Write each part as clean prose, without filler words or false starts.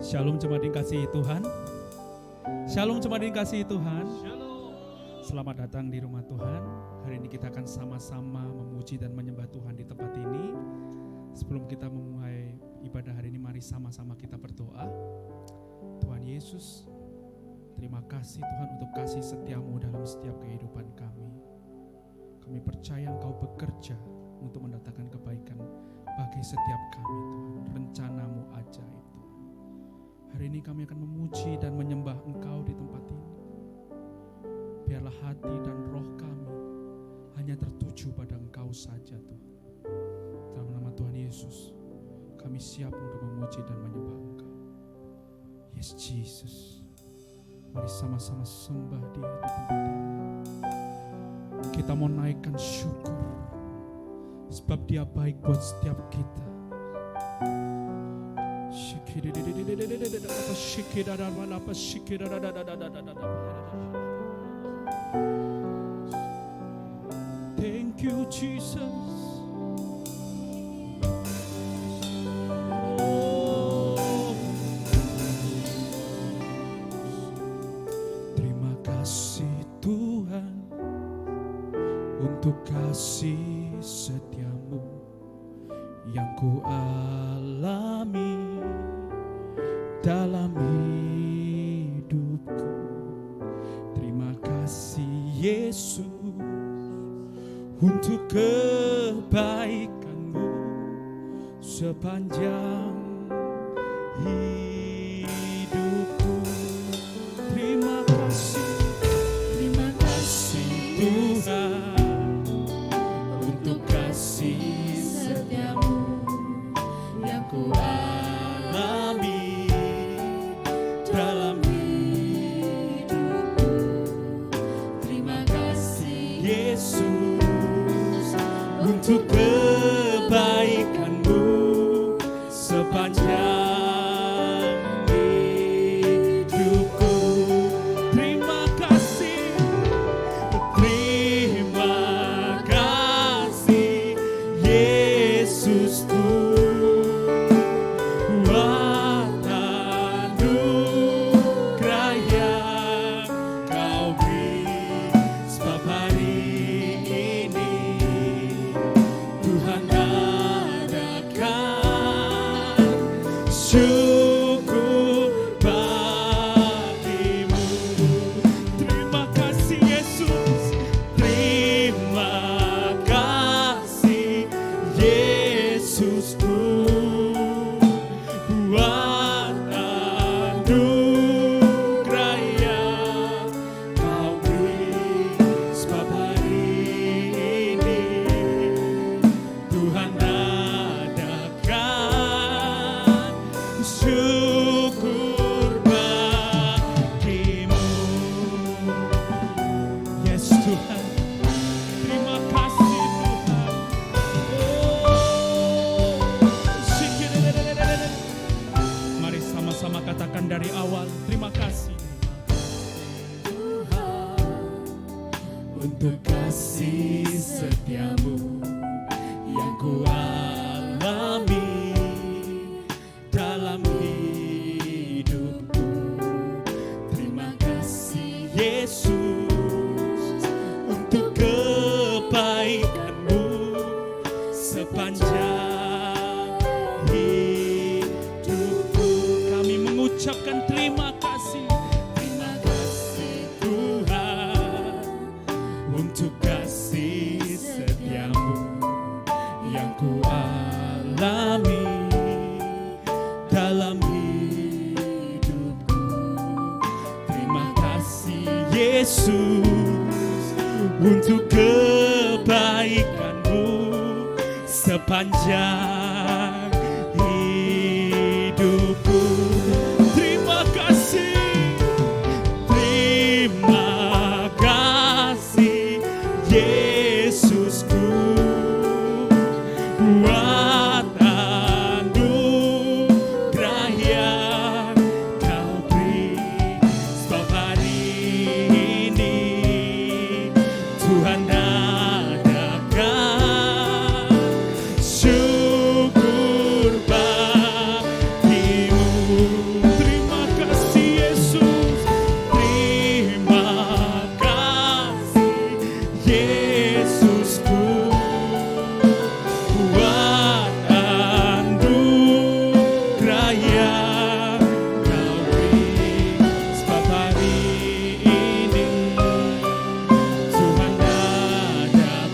Shalom jemaat dikasihi Tuhan. Shalom jemaat dikasihi Tuhan. Selamat datang di rumah Tuhan. Hari ini kita akan sama-sama memuji dan menyembah Tuhan di tempat ini. Sebelum kita memulai ibadah hari ini, mari sama-sama kita berdoa. Tuhan Yesus, terima kasih Tuhan untuk kasih setiamu dalam setiap kehidupan kami. Kami percaya Engkau bekerja untuk mendatangkan kebaikan bagi setiap kami Tuhan. Rencanamu ajaib. Hari ini kami akan memuji dan menyembah Engkau di tempat ini. Biarlah hati dan roh kami hanya tertuju pada Engkau saja Tuhan. Dalam nama Tuhan Yesus, kami siap untuk memuji dan menyembah Engkau. Yes Jesus. Mari sama-sama sembah Dia di tempat ini. Kita mau naikkan syukur, sebab Dia baik buat setiap kita. Thank you Jesus. Terima kasih Tuhan untuk kasih setiamu yang ku alami dalam hidupku. Terima kasih Yesus untuk kebaikanmu sepanjang hidupku. Terima kasih Tuhan untuk kasih setiamu yang ku alami dalam hidupku. Terima kasih Yesus untuk kebaikanmu sepanjang hidupku. Terima kasih Yesusku. Dari awal, terima kasih Tuhan untuk kasih setiamu yang ku alami dalam hidupku. Terima kasih Yesus untuk kebaikanmu sepanjang ucapkan terima kasih Tuhan untuk kasih setiamu yang ku alami dalam hidupku. Terima kasih Yesus untuk kebaikanmu sepanjang hidupku. Yesusku, buat anugerah yang Kau beri. Sebab hari ini Tuhan adakan syukur.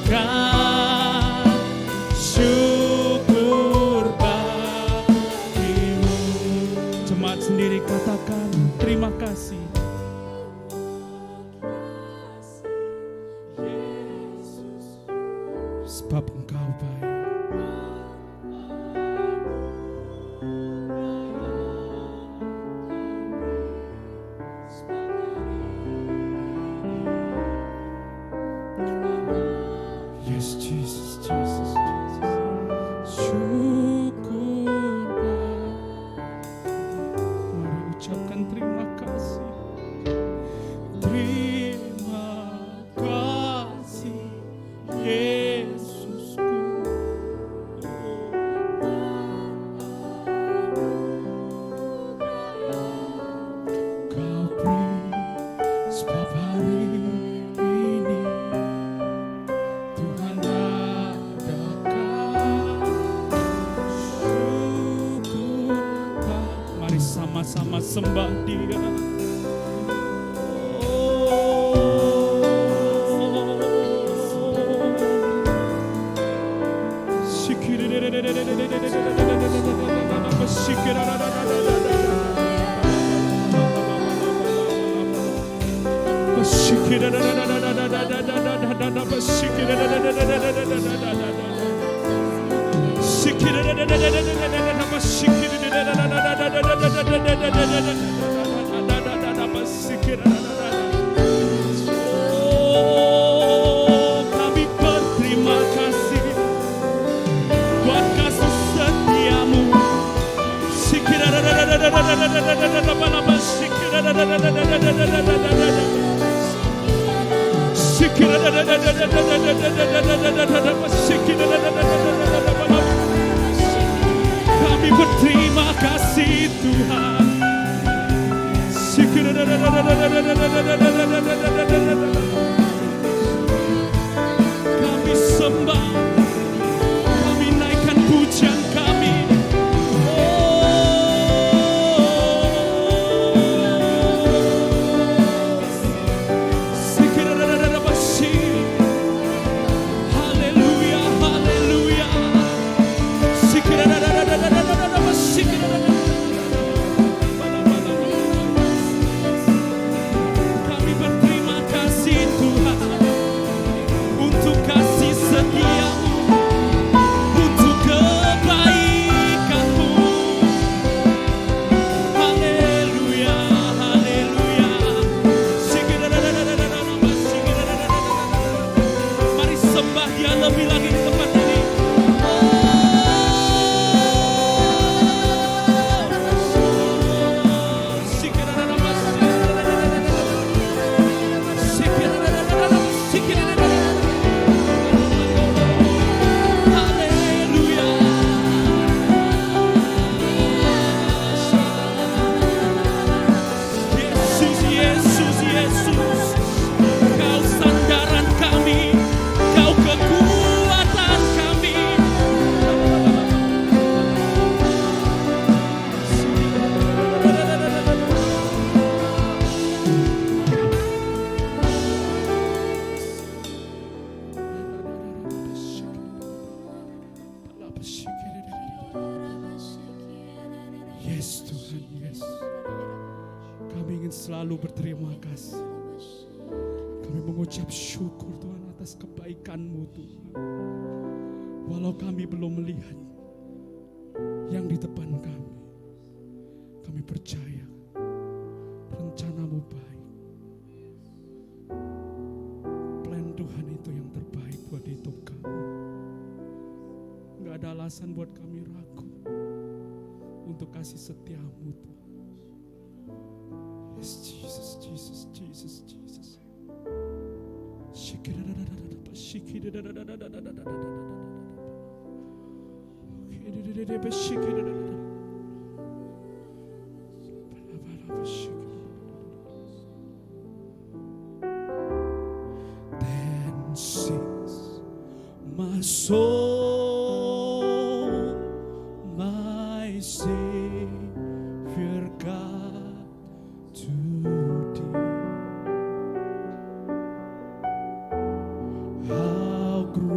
mengucapkan syukur bagimu. Jemaat sendiri katakan terima kasih. Sebab Engkau baik. Yes, Jesus, Jesus, Jesus. Syukur baik. Mari ucapkan terima kasih. Terima kasih, Yesusku. Kau beri sebab hari ini Tuhan adakan syukur. Mari sama-sama sembah Dia. Kami berterima kasih buat kasih setiamu. Kami berterima kasih Tuhan. Kami sembah, kami naikkan pujian kami. Haleluya, haleluya. Kami berterima kasih Tuhan untuk kasih setiamu, untuk kebaikanmu. Haleluya, haleluya. Mari sembah Dia lebih lagi di tempat ini. Kau sandaran kami, Kau kekuatan kami. Yes Tuhan, yes. Kami ingin selalu berterima kasih. Kami mengucap syukur Tuhan atas kebaikan-Mu Tuhan. Walau kami belum melihat yang di depan kami, kami percaya rencana-Mu baik. Plan Tuhan itu yang terbaik buat hidup kami. Gak ada alasan buat kami ragu untuk kasih setia-Mu Tuhan. Yes, Jesus, Jesus, Jesus, Jesus. Then sings my soul, my Savior God to thee. How great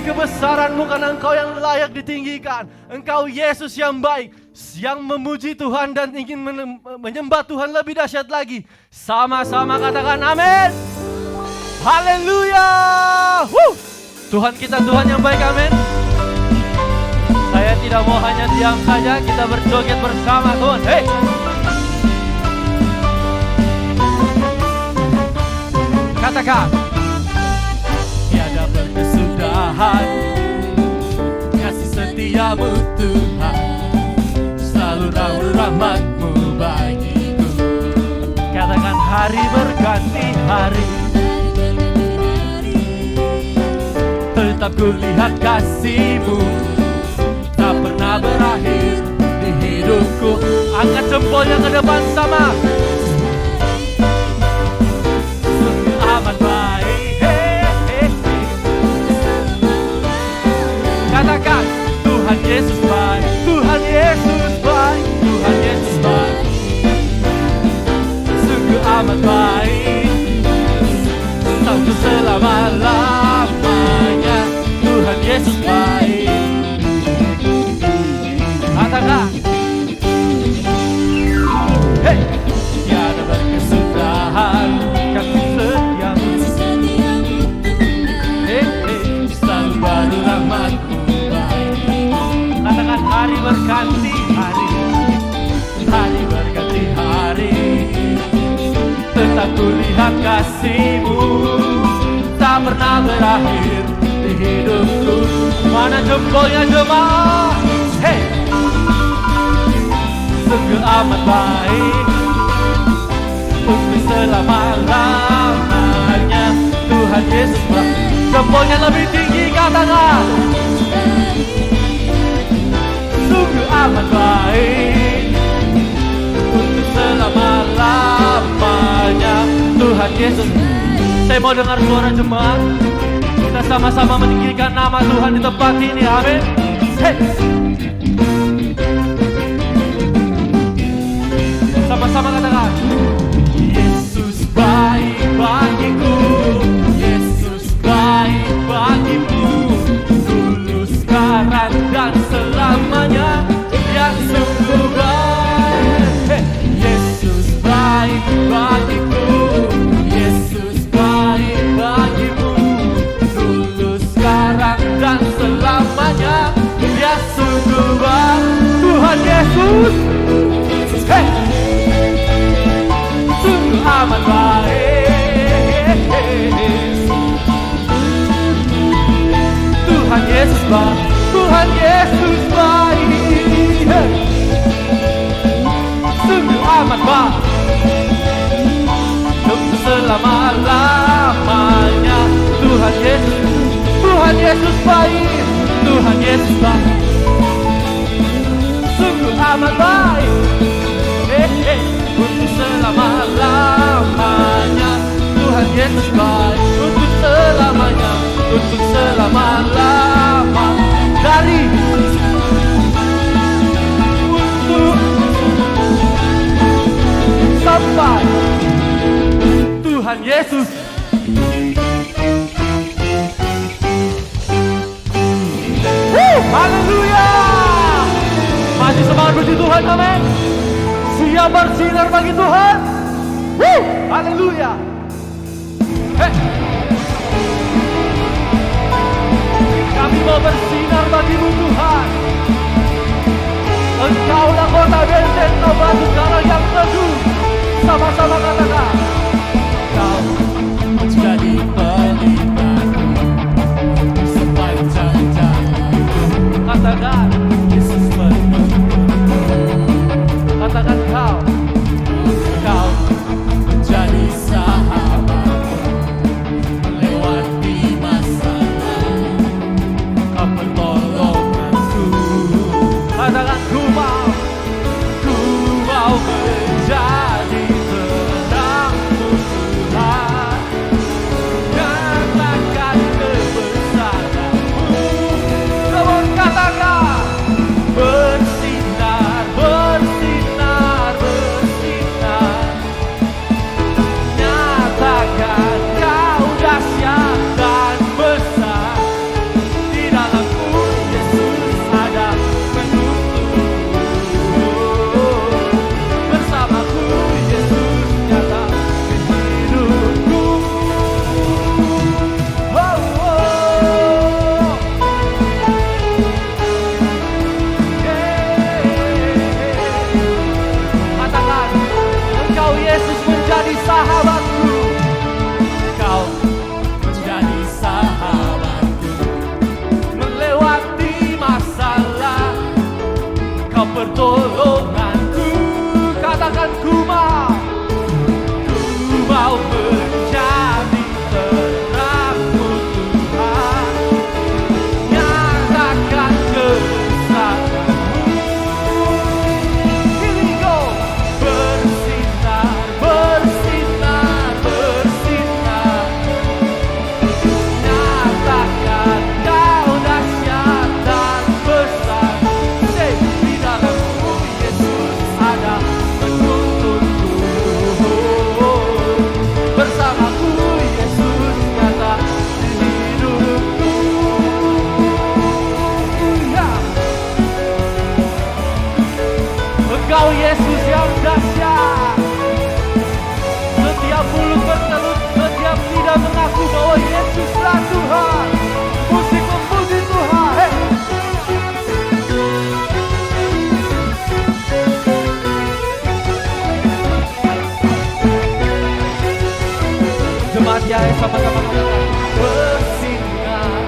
memuji kebesaran-Mu karena Engkau yang layak ditinggikan. Engkau Yesus yang baik, yang memuji Tuhan dan ingin menyembah Tuhan lebih dahsyat lagi. Sama-sama katakan amin. Haleluya. Tuhan kita Tuhan yang baik, amin. Saya tidak mau hanya diam saja, kita berjoget bersama Tuhan. Hey. Katakan, tiada berkesudahan kasih setia-Mu Tuhan, selalu rahmat-Mu bagiku. Katakan hari berganti hari, tetap kulihat kasih-Mu, tak pernah berakhir di hidupku. Angkat jempolnya ke depan sama. Sungguh amat baik. Katakan, Tuhan Yesus baik, Tuhan Yesus baik, Tuhan Yesus baik. Sungguh amat baik, untuk selama-lamanya. Tuhan Yesus baik. Katakan, hey, tiada berkesudahan kasih setia-Mu, hey, selalu baru rahmat-Mu baik. Katakan hari berganti hari, hari berganti hari, tetap kulihat kasih-Mu, tak pernah berakhir di hidupku. Mana jempolnya jemaah? Hey, sungguh amat baik, untuk selama-lamanya. Tuhan Yesus baik. Jempolnya lebih tinggi, katakan, sungguh amat baik, untuk selama-lamanya. Tuhan Yesus. Saya mau dengar suara jemaat. Kita sama-sama meninggikan nama Tuhan di tempat ini, amin. Hey. Sama-sama katakan, Yesus baik bagiku, Yesus baik bagiku, dulu, sekarang, dan selamanya. Yang sungguh baik. Hey. Yesus baik bagiku, Yesus baik bagimu, dulu, sekarang, dan selamanya. Dia sungguh baik. Tuhan Yesus, hey, sungguh amat baik. Tuhan Yesus baik, Tuhan Yesus baik, hey, sungguh amat baik, untuk selama-lamanya. Tuhan Yesus, Tuhan Yesus baik, Tuhan Yesus baik, sungguh amat baik, untuk selama-lamanya. Tuhan Yesus baik, untuk selamanya, untuk selama-lama. Dari untuk sampai Tuhan Yesus. Haleluya. Masih semangat puji Tuhan, amin. Siap bersinar bagi Tuhan. Haleluya. Hey. Kami mau bersinar bagi-Mu Tuhan. Engkaulah kota benteng, batu karang yang teguh. Sama-sama katakan, Kau menjadi pelitaku sepanjang jalan. Katakan, Yesus menemuku. Katakan Kau menjadi sahabatku melewati masalah. Kau pertolonganku. Katakan ku mau menjadi terang. katakan bersinar.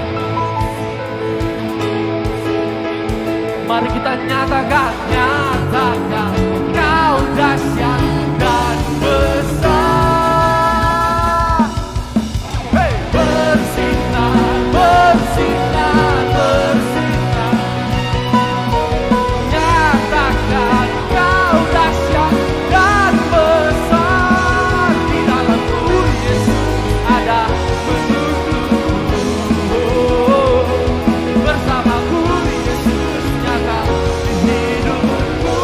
Mari kita nyatakan Kau dahsyat dan besar. Hey! Bersinar, bersinar, bersinar. Nyatakan Kau dahsyat dan besar. Di dalamku Yesus ada menunggu. Bersamaku Yesus nyata di hidupku.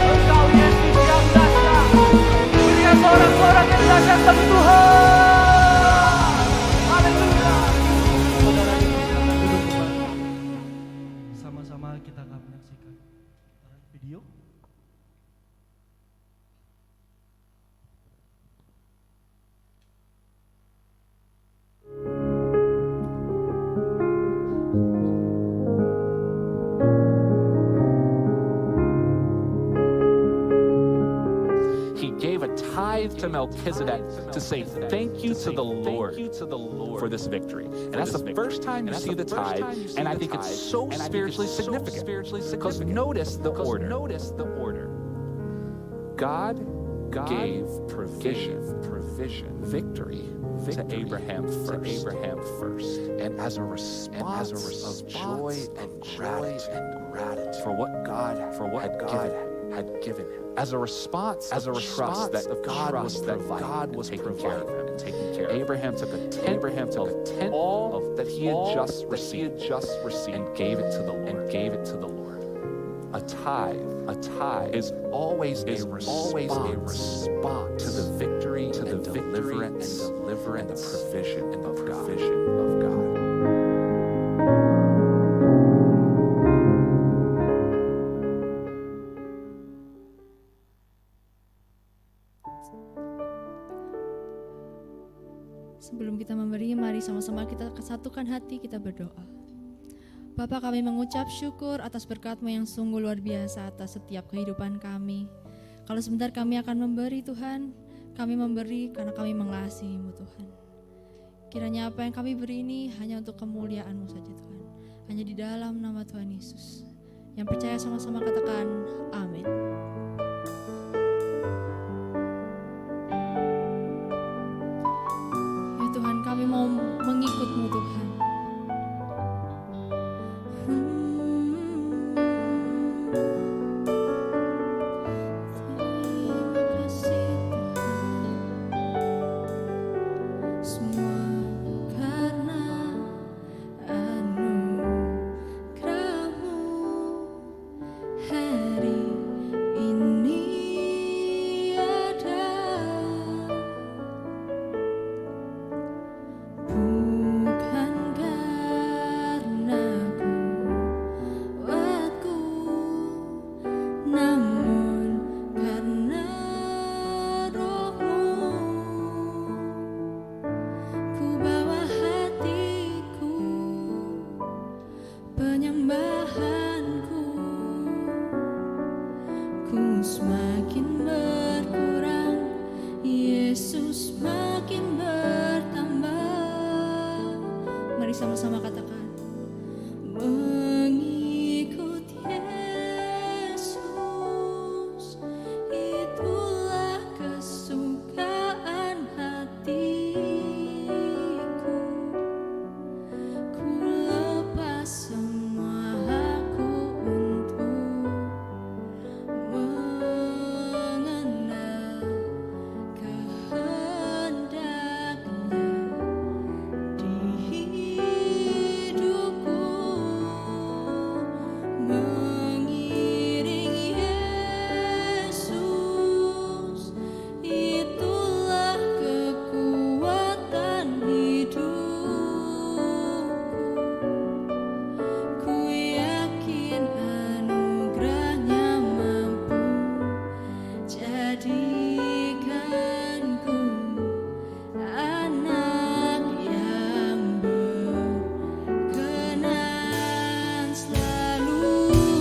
Engkau Yesus yang dahsyat. Berikan sorak-sorak yang dahsyat bagi Tuhan. Haleluya. Saudara yang akan duduk kembali. Sama-sama kita akan menyaksikan video. He gave a tithe to Melchizedek to say thank you to the Lord for this victory. And that's the first time you see the tithe, and I think it's so spiritually significant. Because notice the order. God gave provision, victory to Abraham first. And as a response of joy and gratitude for what God had given him. As a response of trust that God was taking care of him. Abraham took a tenth all that he had just received and gave it to the Lord. A tithe is always a response to the victory, to the deliverance, and the provision of God. Sebelum kita memberi, mari sama-sama kita satukan hati, kita berdoa. Bapa, kami mengucap syukur atas berkat-Mu yang sungguh luar biasa atas setiap kehidupan kami. Kalau sebentar kami akan memberi Tuhan, kami memberi karena kami mengasihi-Mu Tuhan. Kiranya apa yang kami beri ini hanya untuk kemuliaan-Mu saja Tuhan. Hanya di dalam nama Tuhan Yesus. Yang percaya sama-sama katakan amin. Ya Tuhan, kami mau mengikut-Mu Tuhan. Sama-sama katakan mengikut Yesus, itulah kesukaan hatiku. Ku lepas semua hakku untuk mengenal kehendaknya di hidupku, mengiring Yesus, itulah kekuatan hidupku. Ku yakin anugerahnya mampu jadikanku anak yang berkenan selalu.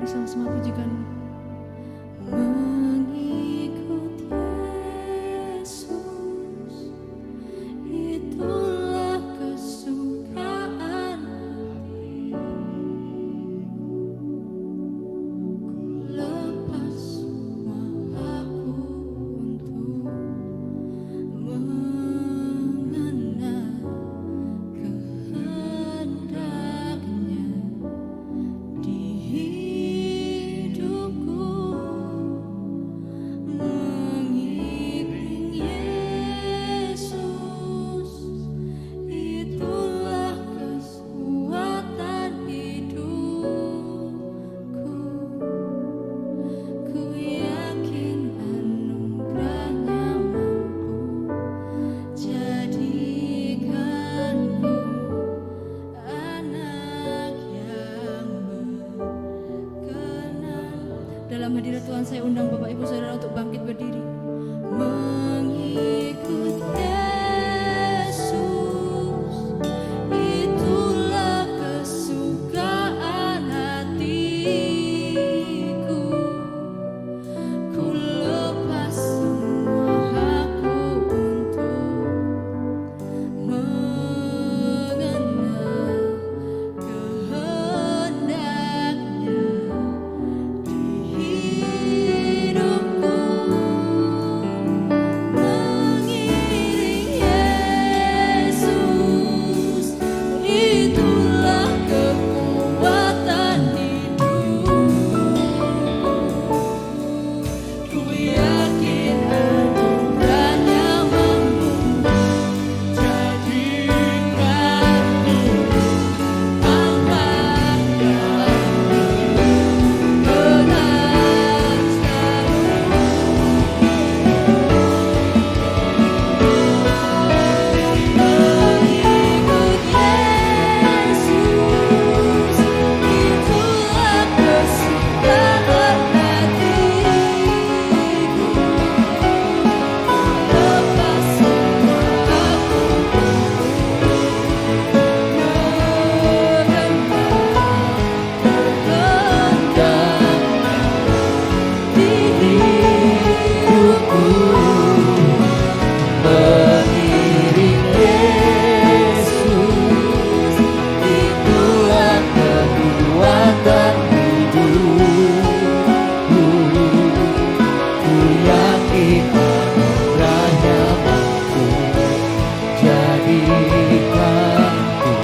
sama-sama pujikan. Mengikut Yesus, itulah kesukaan hati. Ku lepas semua aku untuk mengenal kehendaknya di hidupku. Mengiring Yesus, itulah kekuatan hidupku. Ku yakin anugerahnya mampu jadikanku anak yang berkenan. Dalam hadirat Tuhan, saya undang Bapak Ibu Saudara untuk bangkit berdiri. Mengikut Yesus, itulah kesukaan hatiku. Ku lepas semua aku untuk mengenal kehendaknya di hidupku. Mengiring Yesus, itulah kekuatan hidupku. Ku yakin anugerahnya mampu jadikanku anak yang benar selalu. Mengikut Yesus, itulah kesukaan hatiku. Lepas semua aku mengenal kehendaknya di hidupku. Mengiring Yesus, itulah kekuatan hidupku. Ku yakin anugerahnya mampu jadikanku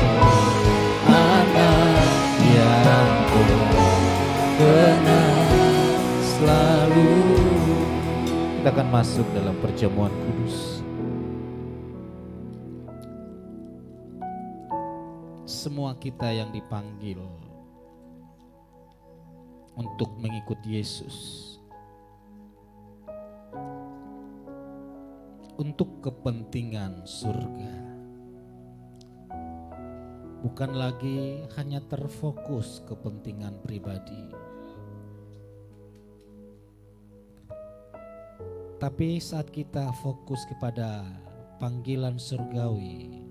anak yang berkenan selalu. Kita akan masuk dalam perjamuan kudus. Semua kita yang dipanggil untuk mengikut Yesus, untuk kepentingan surga, bukan lagi hanya terfokus kepentingan pribadi, tapi saat kita fokus kepada panggilan surgawi,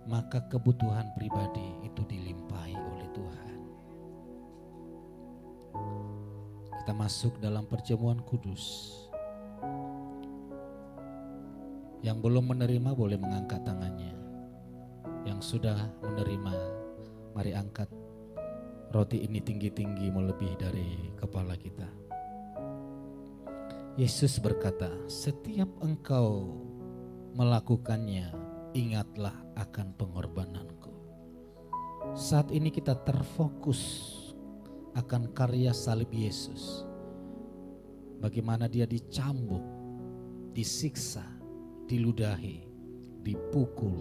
maka kebutuhan pribadi itu dilimpahi oleh Tuhan. Kita masuk dalam perjamuan kudus. Yang belum menerima boleh mengangkat tangannya. Yang sudah menerima, mari angkat roti ini tinggi-tinggi melebihi dari kepala kita. Yesus berkata, setiap engkau melakukannya, ingatlah akan pengorbananku. Saat ini kita terfokus akan karya salib Yesus. Bagaimana dia dicambuk, disiksa, diludahi, dipukul,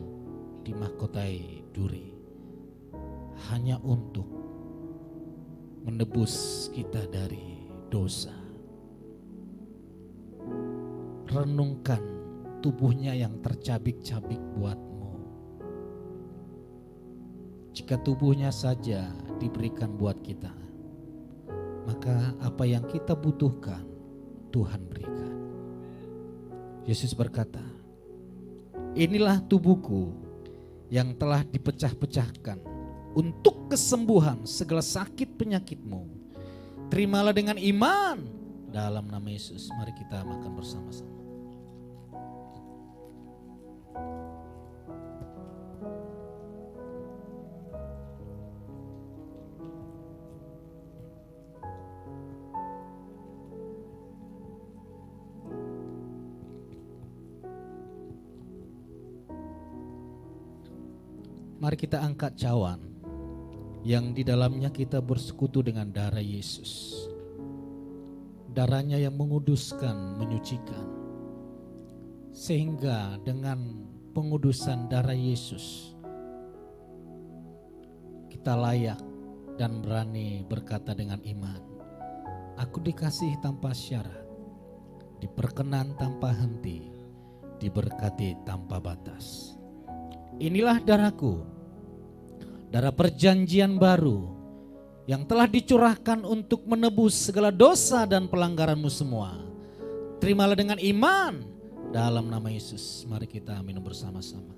dimahkotai duri. Hanya untuk menebus kita dari dosa. Renungkan tubuhnya yang tercabik-cabik buatmu. Jika tubuhnya saja diberikan buat kita, maka apa yang kita butuhkan Tuhan berikan. Yesus berkata, inilah tubuhku yang telah dipecah-pecahkan untuk kesembuhan segala sakit penyakitmu. Terimalah dengan iman dalam nama Yesus. Mari kita makan bersama-sama. Mari kita angkat cawan yang di dalamnya kita bersekutu dengan darah Yesus. Darahnya yang menguduskan, menyucikan. Sehingga dengan pengudusan darah Yesus, kita layak dan berani berkata dengan iman, aku dikasihi tanpa syarat, diperkenan tanpa henti, diberkati tanpa batas. Inilah darahku, darah perjanjian baru yang telah dicurahkan untuk menebus segala dosa dan pelanggaranmu semua. Terimalah dengan iman dalam nama Yesus. Mari kita minum bersama-sama.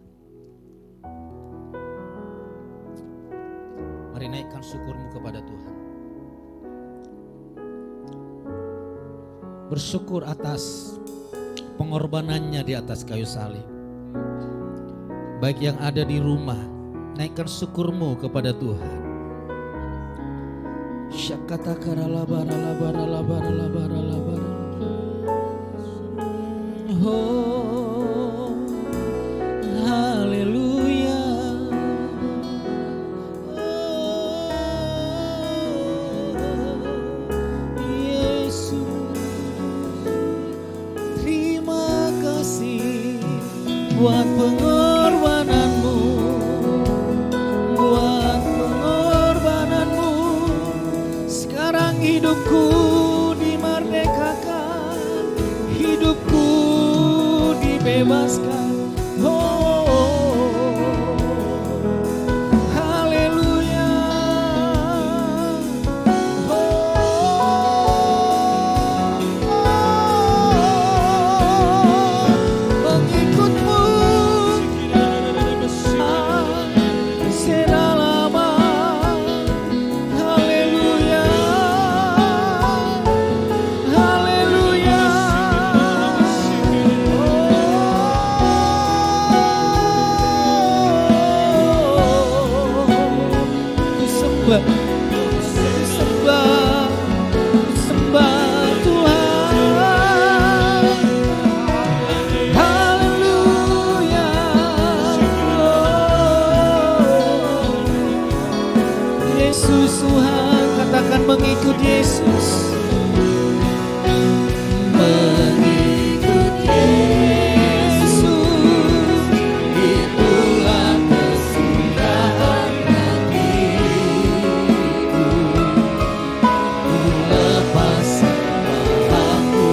Mari naikkan syukurmu kepada Tuhan. Bersyukur atas pengorbanannya di atas kayu salib. Baik yang ada di rumah, naikkan syukurmu kepada Tuhan. Syakata karala barala barala barala barala barala. Oh, haleluya. Oh, Yesus, terima kasih buat pengorbananmu, buat pengorbananmu. Sekarang hidupku dimerdekakan, hidupku dibebaskan. Oh, haleluya. Mengikutmu selama. Haleluya, haleluya. Sembah, sembah, sembah Tuhan. Haleluya. Yesus Tuhan, katakan mengikut Yesus. Mengikut Yesus, itulah kesudahan hatiku. Ku lepas sembahanku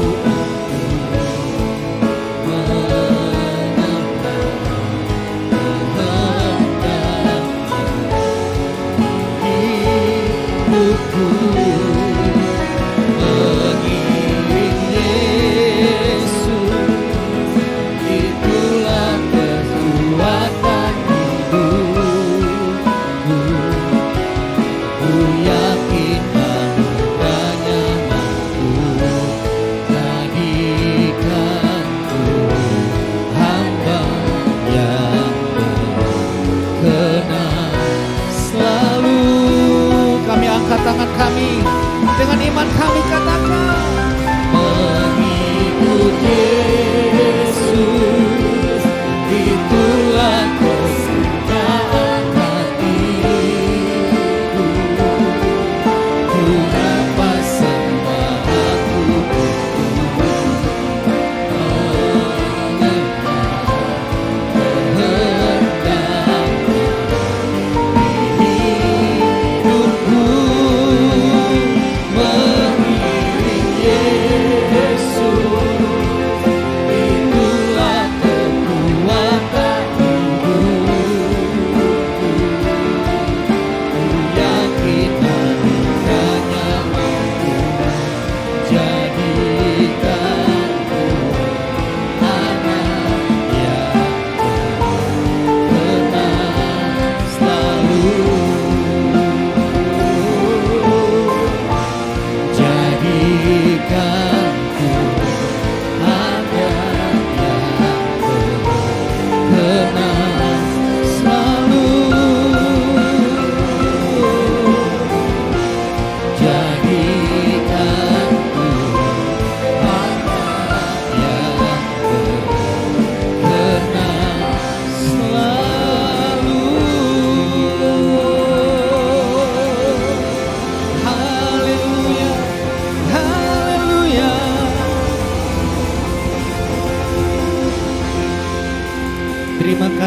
mengenang hidupku. Mengiring Yesus, itulah kekuatan hidupku. Ku yakin bahwanya mampu jadikanku hamba yang berkenan. Selalu kami angkat tangan kami, dengan iman kami katakan, mengikut Yesus, itulah kesukaan hatiku. Ku lepas sembahanku mengenang kehendak hidupku.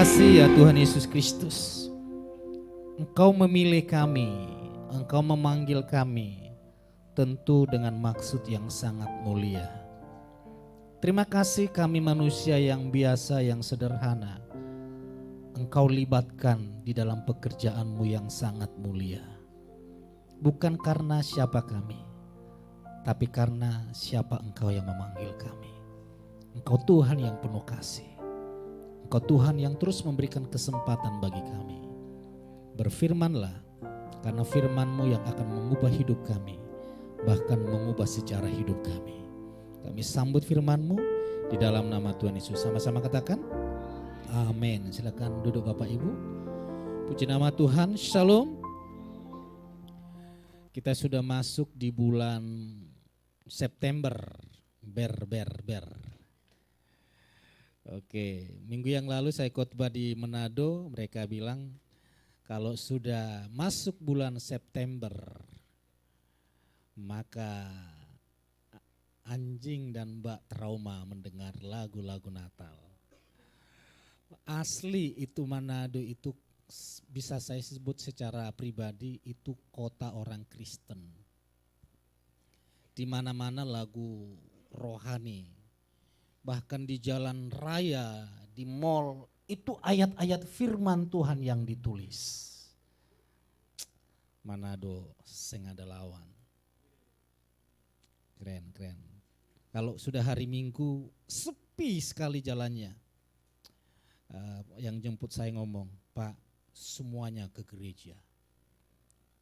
kasih ya Tuhan Yesus Kristus. Engkau memilih kami, Engkau memanggil kami, tentu dengan maksud yang sangat mulia. Terima kasih kami manusia yang biasa, yang sederhana, Engkau libatkan di dalam pekerjaan-Mu yang sangat mulia. Bukan karena siapa kami, tapi karena siapa Engkau yang memanggil kami. Engkau Tuhan yang penuh kasih. Engkau Tuhan yang terus memberikan kesempatan bagi kami. Berfirmanlah, karena firman-Mu yang akan mengubah hidup kami, bahkan mengubah sejarah hidup kami. Kami sambut firman-Mu di dalam nama Tuhan Yesus. Sama-sama katakan, amin. Silakan duduk Bapak Ibu. Puji nama Tuhan, shalom. Kita sudah masuk di bulan September, ber. Oke, minggu yang lalu saya khotbah di Manado, mereka bilang kalau sudah masuk bulan September, maka anjing dan mbak trauma mendengar lagu-lagu Natal. Asli itu Manado itu bisa saya sebut secara pribadi itu kota orang Kristen. Di mana-mana lagu rohani. Bahkan di jalan raya, di mall, itu ayat-ayat firman Tuhan yang ditulis. Manado sing ada lawan. Keren. Kalau sudah hari Minggu, sepi sekali jalannya. Yang jemput saya ngomong, Pak, semuanya ke gereja.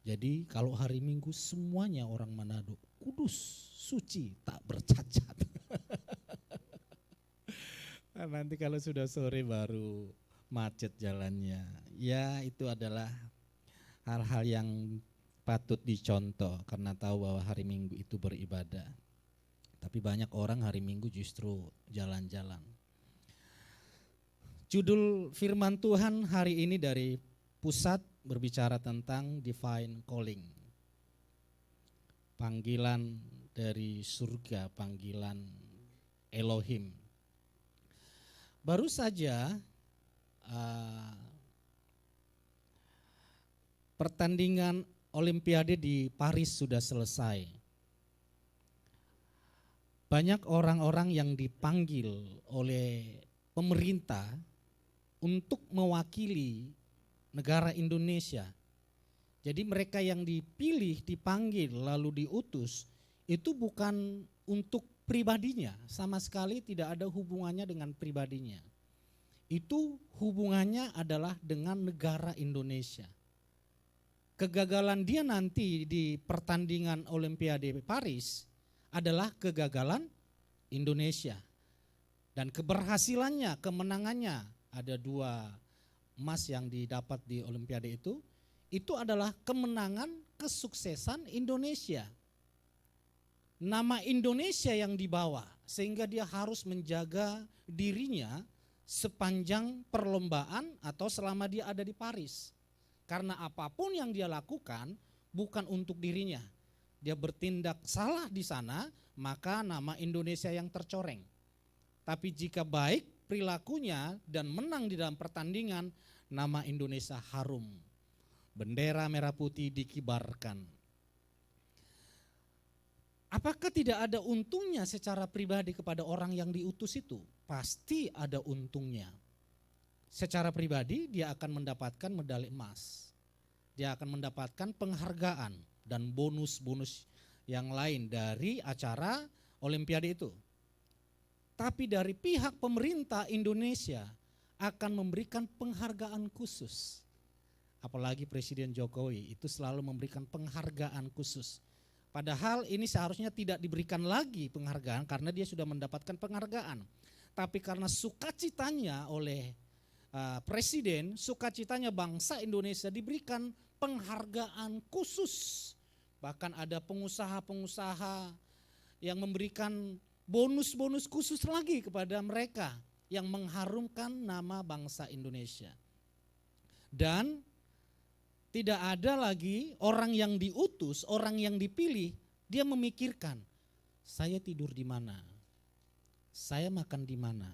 Jadi kalau hari Minggu semuanya orang Manado, kudus, suci, tak bercacat. Nanti kalau sudah sore baru macet jalannya. Ya itu adalah hal-hal yang patut dicontoh karena tahu bahwa hari Minggu itu beribadah. Tapi banyak orang hari Minggu justru jalan-jalan. Judul firman Tuhan hari ini dari pusat berbicara tentang divine calling. Panggilan dari surga, panggilan Elohim. Baru saja pertandingan Olimpiade di Paris sudah selesai. Banyak orang-orang yang dipanggil oleh pemerintah untuk mewakili negara Indonesia. Jadi mereka yang dipilih, dipanggil, lalu diutus, itu bukan untuk pribadinya, sama sekali tidak ada hubungannya dengan pribadinya. Itu hubungannya adalah dengan negara Indonesia. Kegagalan dia nanti di pertandingan Olimpiade Paris adalah kegagalan Indonesia. Dan keberhasilannya, kemenangannya, ada 2 emas yang didapat di Olimpiade itu adalah kemenangan, kesuksesan Indonesia. Nama Indonesia yang dibawa sehingga dia harus menjaga dirinya sepanjang perlombaan atau selama dia ada di Paris. Karena apapun yang dia lakukan bukan untuk dirinya. Dia bertindak salah di sana, maka nama Indonesia yang tercoreng. Tapi jika baik perilakunya dan menang di dalam pertandingan, nama Indonesia harum. Bendera merah putih dikibarkan. Apakah tidak ada untungnya secara pribadi kepada orang yang diutus itu? Pasti ada untungnya. Secara pribadi dia akan mendapatkan medali emas. Dia akan mendapatkan penghargaan dan bonus-bonus yang lain dari acara Olimpiade itu. Tapi dari pihak pemerintah Indonesia akan memberikan penghargaan khusus. Apalagi Presiden Jokowi itu selalu memberikan penghargaan khusus. Padahal ini seharusnya tidak diberikan lagi penghargaan karena dia sudah mendapatkan penghargaan. Tapi karena sukacitanya oleh Presiden, sukacitanya bangsa Indonesia diberikan penghargaan khusus. Bahkan ada pengusaha-pengusaha yang memberikan bonus-bonus khusus lagi kepada mereka yang mengharumkan nama bangsa Indonesia. Dan tidak ada lagi orang yang diutus, orang yang dipilih, dia memikirkan, saya tidur di mana? Saya makan di mana?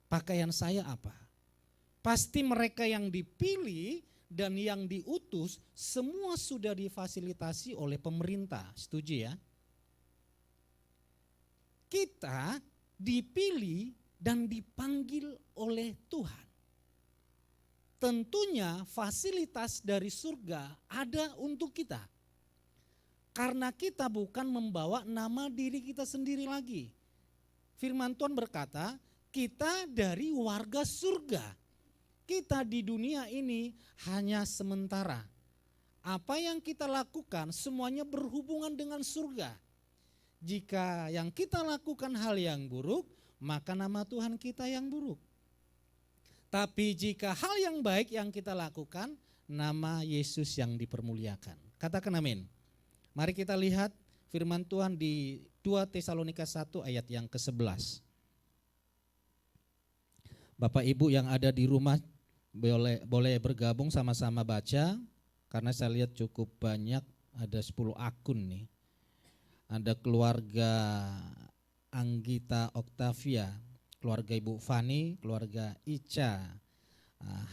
Pakaian saya apa? Pasti mereka yang dipilih dan yang diutus semua sudah difasilitasi oleh pemerintah. Setuju ya? Kita dipilih dan dipanggil oleh Tuhan. Tentunya fasilitas dari surga ada untuk kita. Karena kita bukan membawa nama diri kita sendiri lagi. Firman Tuhan berkata, kita dari warga surga. Kita di dunia ini hanya sementara. Apa yang kita lakukan semuanya berhubungan dengan surga. Jika yang kita lakukan hal yang buruk, maka nama Tuhan kita yang buruk. Tapi jika hal yang baik yang kita lakukan, nama Yesus yang dipermuliakan. Katakan amin. Mari kita lihat firman Tuhan di 2 Tesalonika 1 ayat yang ke-11. Bapak Ibu yang ada di rumah boleh bergabung sama-sama baca, karena saya lihat cukup banyak, ada 10 akun nih. Ada keluarga Anggita Oktavia, keluarga Ibu Fani, keluarga Ica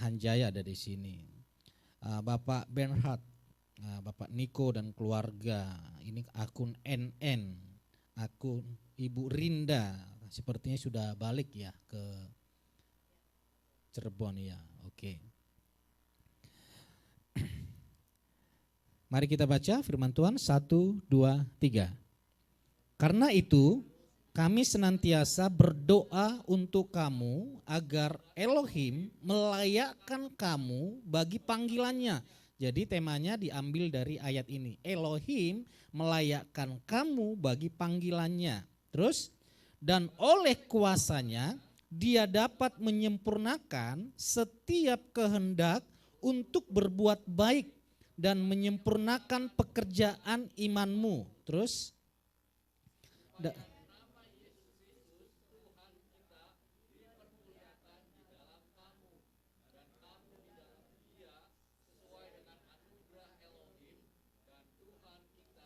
Hanjaya ada di sini. Bapak Bernhard, Bapak Niko dan keluarga, ini akun NN, akun Ibu Rinda, sepertinya sudah balik ya ke Cirebon ya, oke. Mari kita baca firman Tuhan 1, 2, 3. Karena itu kami senantiasa berdoa untuk kamu agar Elohim melayakkan kamu bagi panggilannya. Jadi temanya diambil dari ayat ini. Elohim melayakkan kamu bagi panggilannya. Terus, dan oleh kuasanya dia dapat menyempurnakan setiap kehendak untuk berbuat baik dan menyempurnakan pekerjaan imanmu. Terus,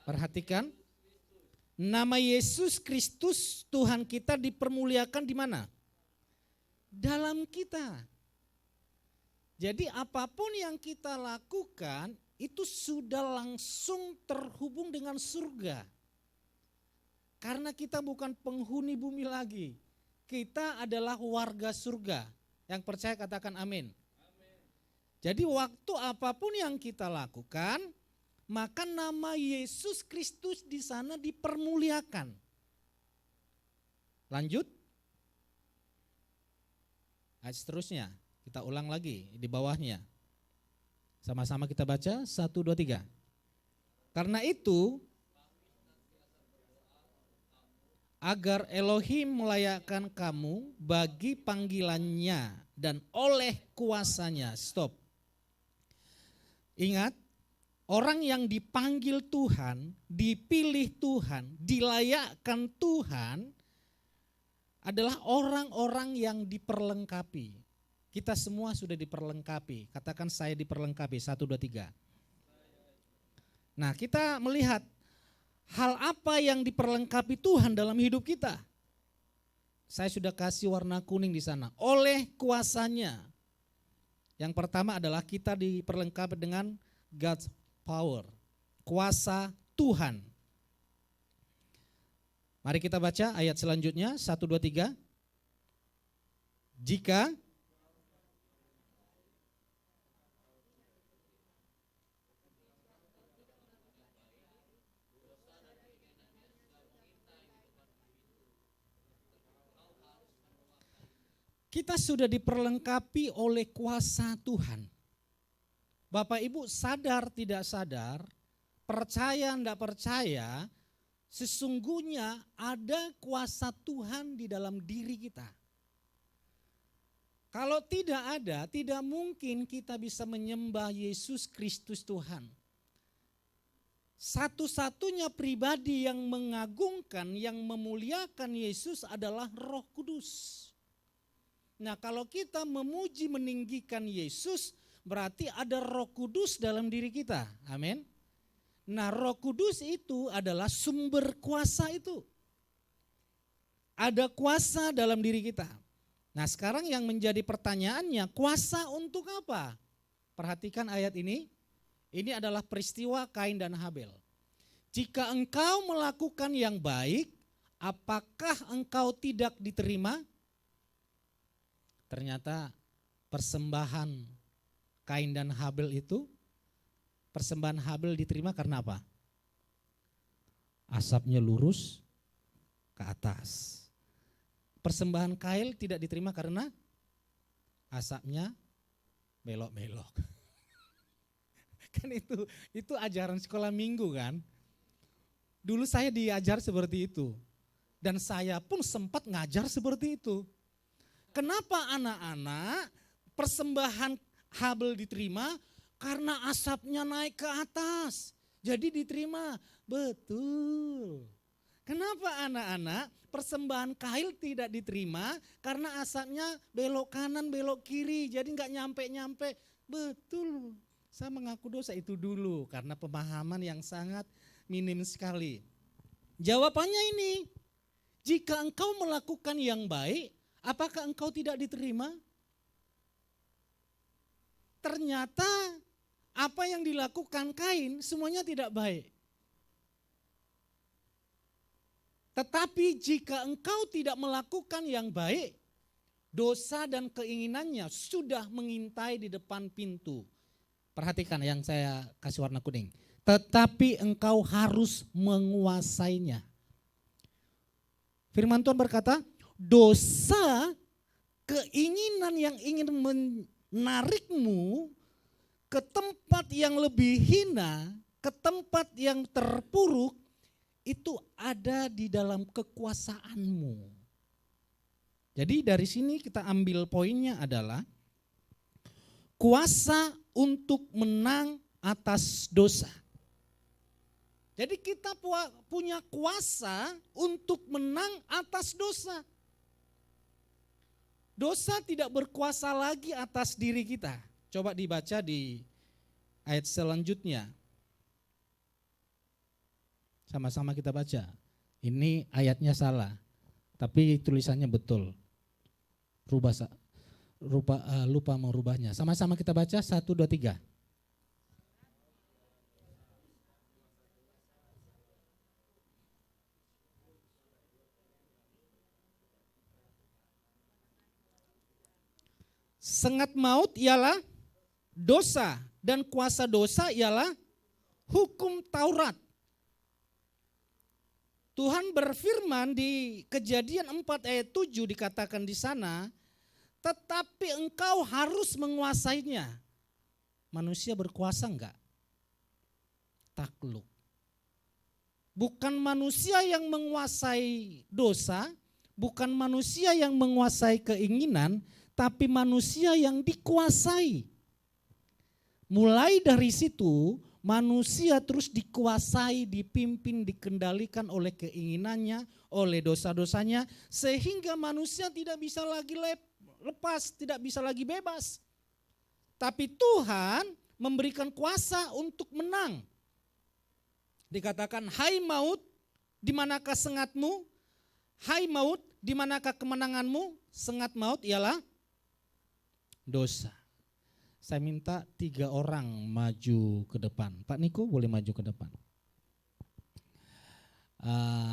perhatikan, nama Yesus Kristus Tuhan kita dipermuliakan di mana? Dalam kita. Jadi apapun yang kita lakukan itu sudah langsung terhubung dengan surga. Karena kita bukan penghuni bumi lagi. Kita adalah warga surga. Yang percaya katakan amin. Jadi waktu apapun yang kita lakukan, maka nama Yesus Kristus di sana dipermuliakan. Lanjut. Ayat seterusnya, kita ulang lagi di bawahnya. Sama-sama kita baca, 1, 2, 3. Karena itu, agar Elohim melayakkan kamu bagi panggilannya dan oleh kuasanya. Stop. Ingat, orang yang dipanggil Tuhan, dipilih Tuhan, dilayakkan Tuhan adalah orang-orang yang diperlengkapi. Kita semua sudah diperlengkapi. Katakan saya diperlengkapi. 1, 2, 3. Nah, kita melihat hal apa yang diperlengkapi Tuhan dalam hidup kita. Saya sudah kasih warna kuning di sana. Oleh kuasanya. Yang pertama adalah kita diperlengkapi dengan God's power. Kuasa Tuhan. Mari kita baca ayat selanjutnya. 1, 2, 3. Jika kita sudah diperlengkapi oleh kuasa Tuhan. Bapak Ibu sadar tidak sadar, percaya tidak percaya, sesungguhnya ada kuasa Tuhan di dalam diri kita. Kalau tidak ada, tidak mungkin kita bisa menyembah Yesus Kristus Tuhan. Satu-satunya pribadi yang mengagungkan, yang memuliakan Yesus adalah Roh Kudus. Nah, kalau kita memuji meninggikan Yesus, berarti ada Roh Kudus dalam diri kita. Amin. Nah, Roh Kudus itu adalah sumber kuasa itu. Ada kuasa dalam diri kita. Nah sekarang yang menjadi pertanyaannya, kuasa untuk apa? Perhatikan ayat ini adalah peristiwa Kain dan Habel. Jika engkau melakukan yang baik, apakah engkau tidak diterima? Ternyata persembahan Kain dan Habel itu, persembahan Habel diterima karena apa? Asapnya lurus ke atas. Persembahan Kain tidak diterima karena asapnya belok-belok. Kan itu ajaran sekolah minggu kan. Dulu saya diajar seperti itu. Dan saya pun sempat ngajar seperti itu. Kenapa anak-anak persembahan Habel diterima? Karena asapnya naik ke atas. Jadi diterima. Betul. Kenapa anak-anak persembahan Kain tidak diterima? Karena asapnya belok kanan, belok kiri. Jadi nggak nyampe-nyampe. Betul. Saya mengaku dosa itu dulu karena pemahaman yang sangat minim sekali. Jawabannya ini, jika engkau melakukan yang baik, apakah engkau tidak diterima? Ternyata apa yang dilakukan Kain semuanya tidak baik. Tetapi jika engkau tidak melakukan yang baik, dosa dan keinginannya sudah mengintai di depan pintu. Perhatikan yang saya kasih warna kuning. Tetapi engkau harus menguasainya. Firman Tuhan berkata, dosa, keinginan yang ingin menarikmu ke tempat yang lebih hina, ke tempat yang terpuruk, itu ada di dalam kekuasaanmu. Jadi dari sini kita ambil poinnya adalah kuasa untuk menang atas dosa. Jadi kita punya kuasa untuk menang atas dosa. Dosa tidak berkuasa lagi atas diri kita. Coba dibaca di ayat selanjutnya. Sama-sama kita baca. Ini ayatnya salah, tapi tulisannya betul. Lupa merubahnya. Sama-sama kita baca 1, 2, 3. Sengat maut ialah dosa dan kuasa dosa ialah hukum Taurat. Tuhan berfirman di Kejadian 4 ayat 7 dikatakan di sana, tetapi engkau harus menguasainya. Manusia berkuasa enggak? Takluk. Bukan manusia yang menguasai dosa, bukan manusia yang menguasai keinginan, tapi manusia yang dikuasai. Mulai dari situ, manusia terus dikuasai, dipimpin, dikendalikan oleh keinginannya, oleh dosa-dosanya, sehingga manusia tidak bisa lagi lepas, tidak bisa lagi bebas. Tapi Tuhan memberikan kuasa untuk menang. Dikatakan, hai maut, di manakah sengatmu? Hai maut, di manakah kemenanganmu? Sengat maut ialah dosa. Saya minta 3 orang maju ke depan. Pak Niko boleh maju ke depan.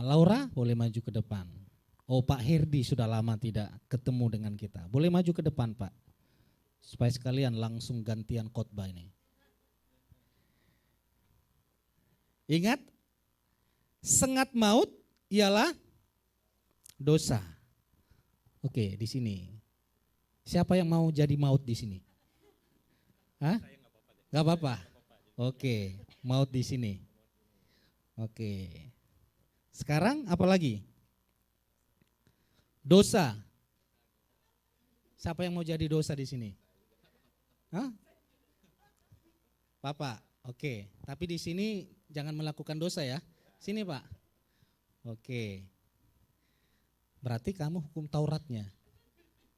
Laura boleh maju ke depan. Oh, Pak Herdi sudah lama tidak ketemu dengan kita. Boleh maju ke depan, Pak. Supaya sekalian langsung gantian khotbah ini. Ingat, sengat maut ialah dosa. Oke, di sini. Siapa yang mau jadi maut di sini? Hah? Gak apa-apa. Oke, maut di sini. Oke. Sekarang apa lagi? Dosa. Siapa yang mau jadi dosa di sini? Hah? Bapak. Oke. Tapi di sini jangan melakukan dosa ya. Sini, Pak. Oke. Berarti kamu hukum Tauratnya.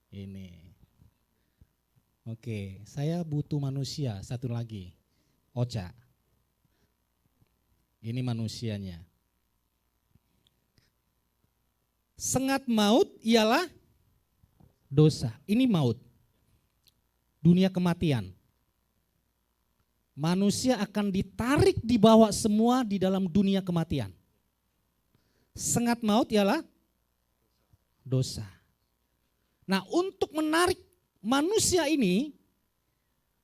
Ini. Oke, saya butuh manusia satu lagi. Ocha. Ini manusianya. Sengat maut ialah dosa. Ini maut. Dunia kematian. Manusia akan ditarik, dibawa semua di dalam dunia kematian. Sengat maut ialah dosa. Nah, untuk menarik manusia ini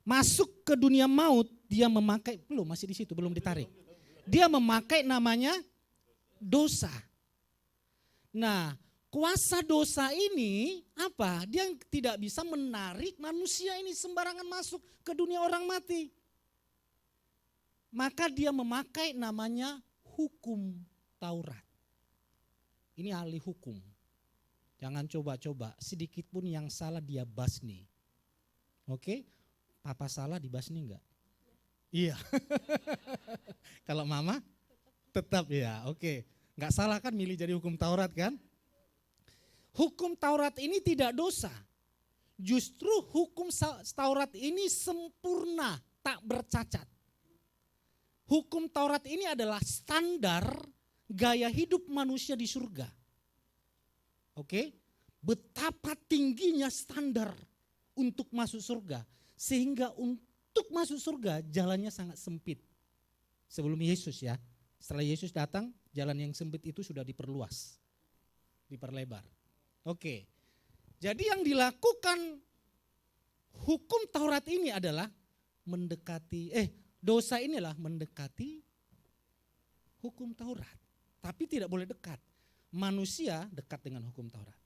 masuk ke dunia maut, dia memakai, masih di situ, belum ditarik. Dia memakai namanya dosa. Nah, kuasa dosa ini apa? Dia tidak bisa menarik manusia ini sembarangan masuk ke dunia orang mati. Maka dia memakai namanya hukum Taurat. Ini ahli hukum. Jangan coba-coba, sedikit pun yang salah dia basni. Oke? Papa salah dibasni enggak? Iya. Kalau mama tetap ya, oke. Enggak salah kan milih jadi hukum Taurat kan? Hukum Taurat ini tidak dosa. Justru hukum Taurat ini sempurna, tak bercacat. Hukum Taurat ini adalah standar gaya hidup manusia di surga. Oke? Betapa tingginya standar untuk masuk surga. Sehingga untuk masuk surga jalannya sangat sempit. Sebelum Yesus ya. Setelah Yesus datang, jalan yang sempit itu sudah diperluas. Diperlebar. Oke. Jadi yang dilakukan hukum Taurat ini adalah dosa inilah mendekati hukum Taurat. Tapi tidak boleh dekat. Manusia dekat dengan hukum Taurat.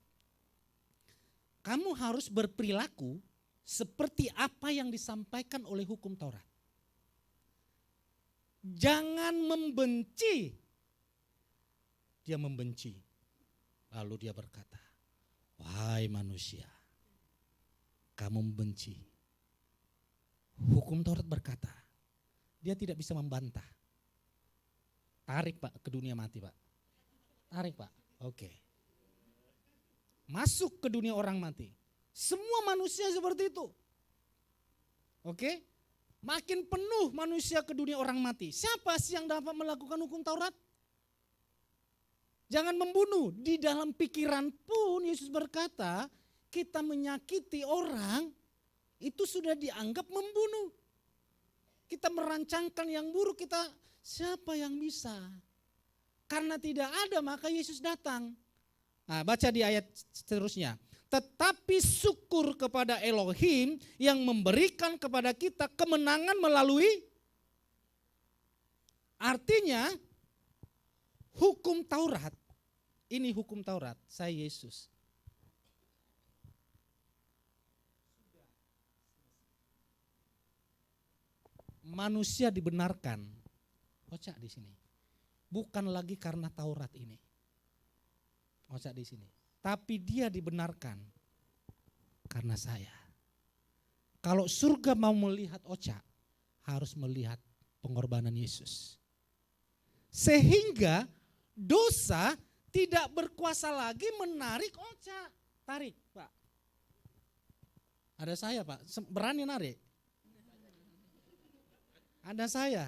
Kamu harus berperilaku seperti apa yang disampaikan oleh hukum Taurat. Jangan membenci. Dia membenci. Lalu dia berkata, wahai manusia, kamu membenci. Hukum Taurat berkata, dia tidak bisa membantah. Tarik Pak ke dunia mati Pak. Tarik Pak, oke. Masuk ke dunia orang mati. Semua manusia seperti itu. Oke? Makin penuh manusia ke dunia orang mati. Siapa sih yang dapat melakukan hukum Taurat? Jangan membunuh. Di dalam pikiran pun Yesus berkata, kita menyakiti orang itu sudah dianggap membunuh. Kita merancangkan yang buruk, siapa yang bisa? Karena tidak ada maka Yesus datang. Nah, baca di ayat seterusnya. Tetapi syukur kepada Elohim yang memberikan kepada kita kemenangan melalui, artinya hukum Taurat. Ini hukum Taurat, saya Yesus. Manusia dibenarkan, kocak di sini. Bukan lagi karena Taurat ini. Kocak di sini. Tapi dia dibenarkan karena saya. Kalau surga mau melihat Ocha, harus melihat pengorbanan Yesus. Sehingga dosa tidak berkuasa lagi menarik Ocha. Tarik Pak. Ada saya Pak, berani narik. Ada saya.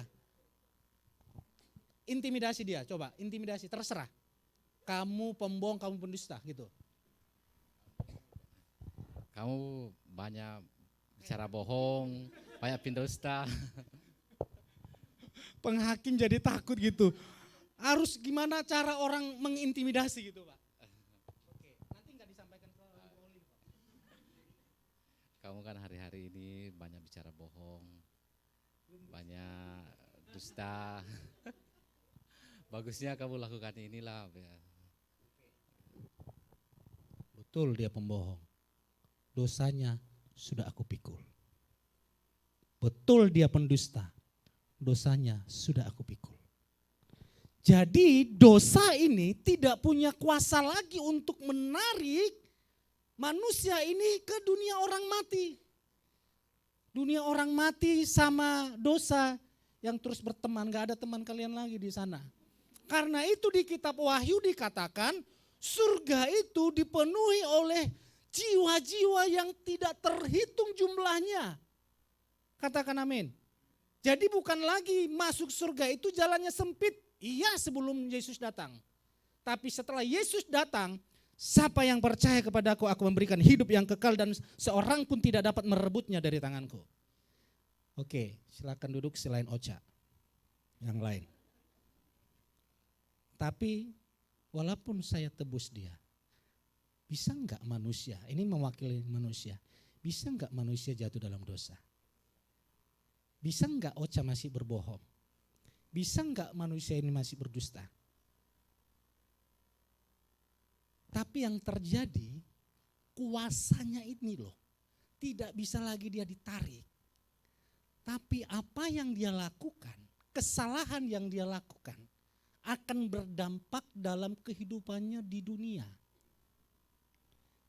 Intimidasi dia, coba intimidasi, terserah. Kamu pembohong, kamu pendusta gitu. Kamu banyak bicara bohong, banyak pendusta. Penghakim jadi takut gitu. Harus gimana cara orang mengintimidasi gitu Pak. Oke, nanti nggak disampaikan ke Oli. Kamu kan hari-hari ini banyak bicara bohong, banyak dusta. Bagusnya kamu lakukan inilah. Betul dia pembohong. Dosanya sudah aku pikul. Betul dia pendusta. Dosanya sudah aku pikul. Jadi dosa ini tidak punya kuasa lagi untuk menarik manusia ini ke dunia orang mati. Dunia orang mati sama dosa yang terus berteman, gak ada teman kalian lagi di sana. Karena itu di kitab Wahyu dikatakan surga itu dipenuhi oleh jiwa-jiwa yang tidak terhitung jumlahnya. Katakan amin. Jadi bukan lagi masuk surga itu jalannya sempit. Iya sebelum Yesus datang. Tapi setelah Yesus datang, Siapa yang percaya kepadaku, aku memberikan hidup yang kekal dan seorang pun tidak dapat merebutnya dari tanganku. Oke, silakan duduk selain Ocha. Yang lain. Tapi walaupun saya tebus dia, bisa enggak manusia, ini mewakili manusia, bisa enggak manusia jatuh dalam dosa? Bisa enggak Ocha masih berbohong? Bisa enggak manusia ini masih berdusta? Tapi yang terjadi, kuasanya ini loh, tidak bisa lagi dia ditarik. Tapi apa yang dia lakukan, kesalahan yang dia lakukan, akan berdampak dalam kehidupannya di dunia.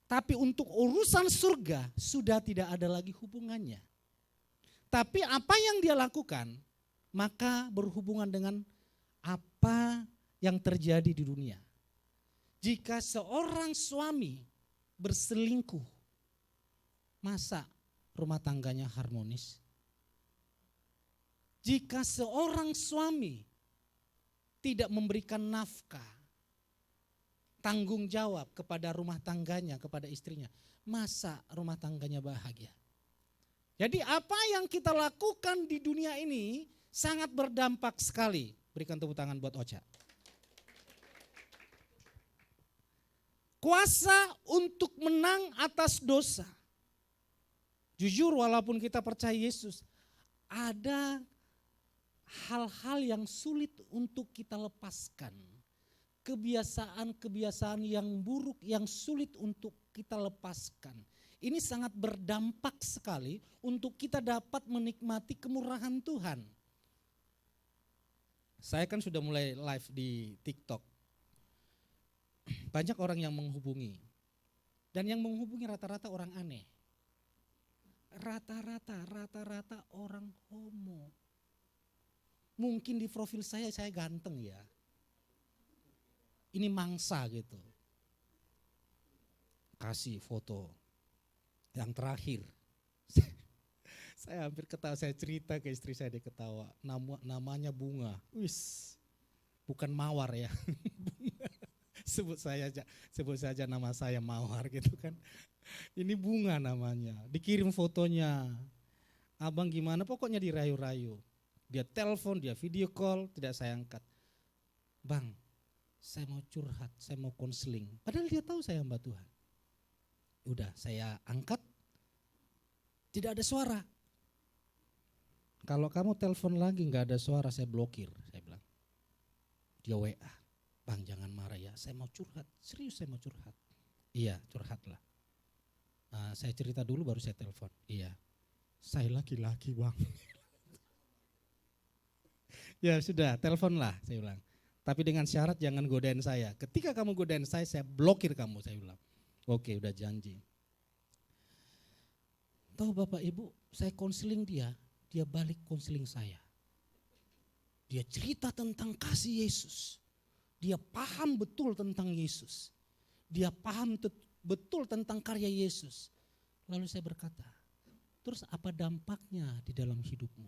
Tapi untuk urusan surga, sudah tidak ada lagi hubungannya. Tapi apa yang dia lakukan, maka berhubungan dengan apa yang terjadi di dunia. Jika seorang suami berselingkuh, masa rumah tangganya harmonis? Jika seorang suami tidak memberikan nafkah, tanggung jawab kepada rumah tangganya, kepada istrinya, masa rumah tangganya bahagia? Jadi apa yang kita lakukan di dunia ini sangat berdampak sekali. Berikan tepuk tangan buat Ocha. Kuasa untuk menang atas dosa. Jujur walaupun kita percaya Yesus, ada hal-hal yang sulit untuk kita lepaskan. Kebiasaan-kebiasaan yang buruk yang sulit untuk kita lepaskan. Ini sangat berdampak sekali untuk kita dapat menikmati kemurahan Tuhan. Saya kan sudah mulai live di TikTok. Banyak orang yang menghubungi. Dan yang menghubungi rata-rata orang aneh. Rata-rata orang homo. Mungkin di profil saya ganteng ya. Ini mangsa gitu. Kasih foto. Yang terakhir. Saya hampir ketawa, saya cerita ke istri saya, dia ketawa. Namanya Bunga. Wis. Bukan Mawar ya. Sebut saja nama saya Mawar gitu kan. Ini Bunga namanya. Dikirim fotonya. Abang gimana? Pokoknya dirayu-rayu. Dia telepon, dia video call, tidak saya angkat. Bang, saya mau curhat, saya mau konseling. Padahal dia tahu saya hamba Tuhan. Udah saya angkat. Tidak ada suara. Kalau kamu telepon lagi nggak ada suara, saya blokir, saya bilang. Dia WA. Bang jangan marah ya, saya mau curhat, serius saya mau curhat. Iya curhatlah. Saya cerita dulu baru saya telepon. Iya, saya laki-laki bang. Ya sudah, teleponlah saya bilang. Tapi dengan syarat jangan godain saya. Ketika kamu godain saya blokir kamu, saya bilang. Oke udah janji. Tahu Bapak Ibu, saya konseling dia balik konseling saya. Dia cerita tentang kasih Yesus. Dia paham betul tentang Yesus. Dia paham betul tentang karya Yesus. Lalu saya berkata, terus apa dampaknya di dalam hidupmu?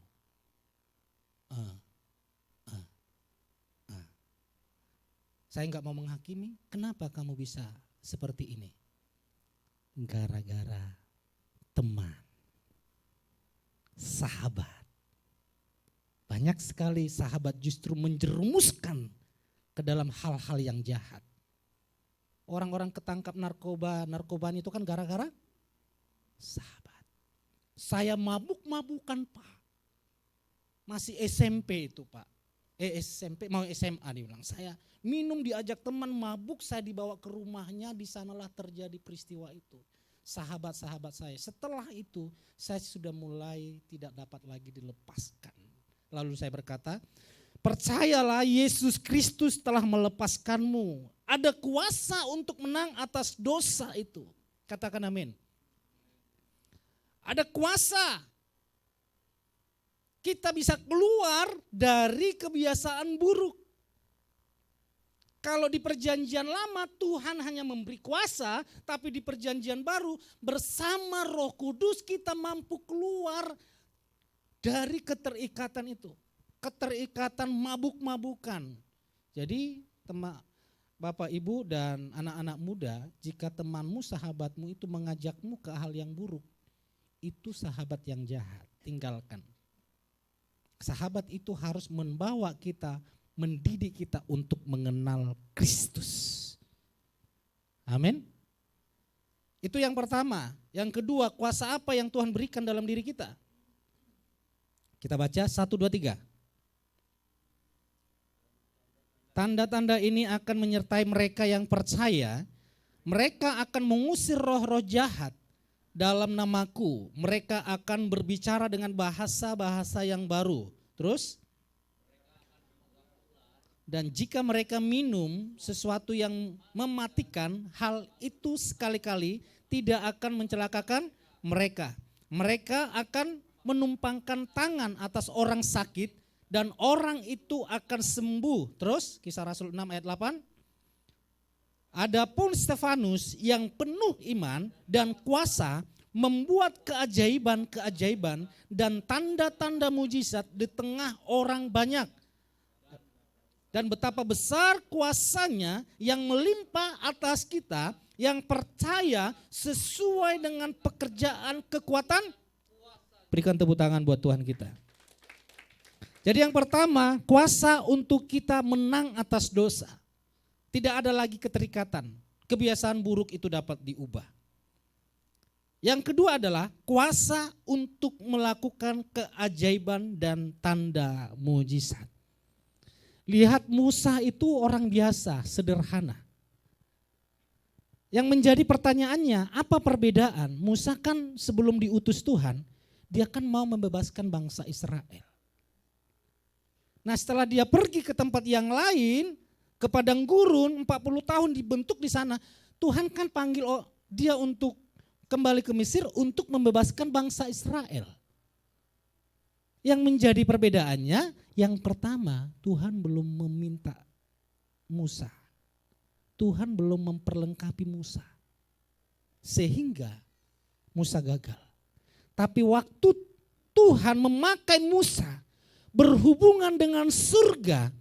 Saya enggak mau menghakimi, kenapa kamu bisa seperti ini? Gara-gara teman, sahabat. Banyak sekali sahabat justru menjerumuskan ke dalam hal-hal yang jahat. Orang-orang ketangkap narkoba itu kan gara-gara sahabat. Saya mabuk-mabukan Pak. Masih SMP itu Pak. SMP mau SMA dibilang. Saya minum diajak teman mabuk, saya dibawa ke rumahnya, di sanalah terjadi peristiwa itu. Sahabat-sahabat saya. Setelah itu saya sudah mulai tidak dapat lagi dilepaskan. Lalu saya berkata, percayalah Yesus Kristus telah melepaskanmu. Ada kuasa untuk menang atas dosa itu. Katakan amin. Ada kuasa. Kita bisa keluar dari kebiasaan buruk. Kalau di perjanjian lama Tuhan hanya memberi kuasa, tapi di perjanjian baru bersama Roh Kudus kita mampu keluar dari keterikatan itu. Keterikatan mabuk-mabukan. Jadi Bapak Ibu dan anak-anak muda, jika temanmu, sahabatmu itu mengajakmu ke hal yang buruk, itu sahabat yang jahat, tinggalkan. Sahabat itu harus membawa kita, mendidik kita untuk mengenal Kristus. Amin. Itu yang pertama. Yang kedua, kuasa apa yang Tuhan berikan dalam diri kita? Kita baca 1, 2, 3. Tanda-tanda ini akan menyertai mereka yang percaya. Mereka akan mengusir roh-roh jahat dalam namaku. Mereka akan berbicara dengan bahasa-bahasa yang baru. Terus? Dan jika mereka minum sesuatu yang mematikan, hal itu sekali-kali tidak akan mencelakakan mereka. Mereka akan menumpangkan tangan atas orang sakit dan orang itu akan sembuh. Terus Kisah Rasul 6 ayat 8. Adapun Stefanus yang penuh iman dan kuasa membuat keajaiban-keajaiban dan tanda-tanda mujizat di tengah orang banyak. Dan betapa besar kuasanya yang melimpah atas kita yang percaya sesuai dengan pekerjaan kekuatan. Berikan tepuk tangan buat Tuhan kita. Jadi yang pertama, kuasa untuk kita menang atas dosa. Tidak ada lagi keterikatan. Kebiasaan buruk itu dapat diubah. Yang kedua adalah kuasa untuk melakukan keajaiban dan tanda mujizat. Lihat Musa itu orang biasa, sederhana. Yang menjadi pertanyaannya, apa perbedaan? Musa kan sebelum diutus Tuhan, dia kan mau membebaskan bangsa Israel. Nah setelah dia pergi ke tempat yang lain, ke padang gurun, 40 tahun dibentuk di sana, Tuhan kan panggil dia untuk kembali ke Mesir untuk membebaskan bangsa Israel. Yang menjadi perbedaannya, yang pertama Tuhan belum meminta Musa. Tuhan belum memperlengkapi Musa. Sehingga Musa gagal. Tapi waktu Tuhan memakai Musa berhubungan dengan surga,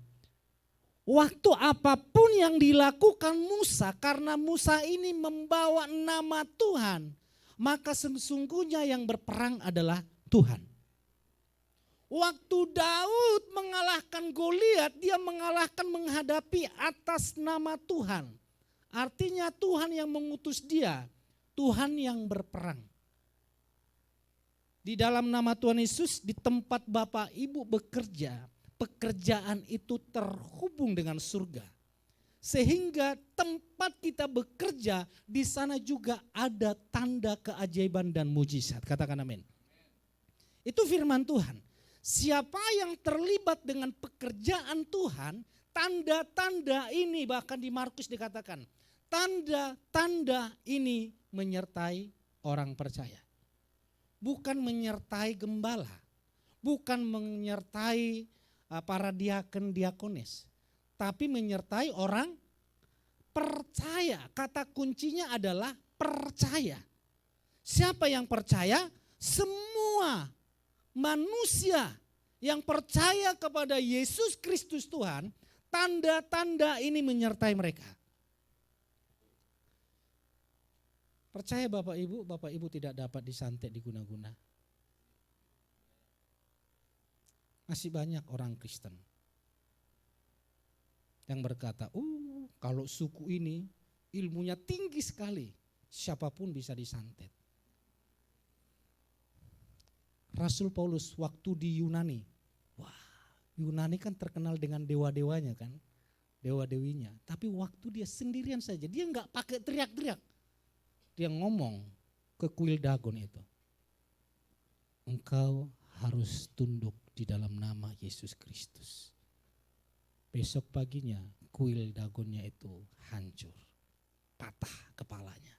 waktu apapun yang dilakukan Musa, karena Musa ini membawa nama Tuhan, maka sesungguhnya yang berperang adalah Tuhan. Waktu Daud mengalahkan Goliat, dia mengalahkan menghadapi atas nama Tuhan. Artinya Tuhan yang mengutus dia, Tuhan yang berperang. Di dalam nama Tuhan Yesus, di tempat Bapak Ibu bekerja, pekerjaan itu terhubung dengan surga. Sehingga tempat kita bekerja, di sana juga ada tanda keajaiban dan mujizat. Katakan amin. Itu firman Tuhan. Siapa yang terlibat dengan pekerjaan Tuhan, tanda-tanda ini bahkan di Markus dikatakan, tanda-tanda ini menyertai orang percaya. Bukan menyertai gembala, bukan menyertai para diaken diakonis, tapi menyertai orang percaya. Kata kuncinya adalah percaya. Siapa yang percaya? Semua manusia yang percaya kepada Yesus Kristus Tuhan, tanda-tanda ini menyertai mereka. Percaya Bapak Ibu tidak dapat disantet, diguna-guna. Masih banyak orang Kristen yang berkata, kalau suku ini ilmunya tinggi sekali, siapapun bisa disantet. Rasul Paulus waktu di Yunani, Yunani kan terkenal dengan dewa-dewanya kan, dewa-dewinya. Tapi waktu dia sendirian saja, dia nggak pakai teriak-teriak. Dia ngomong ke kuil Dagon itu, engkau harus tunduk di dalam nama Yesus Kristus. Besok paginya kuil Dagonnya itu hancur, patah kepalanya.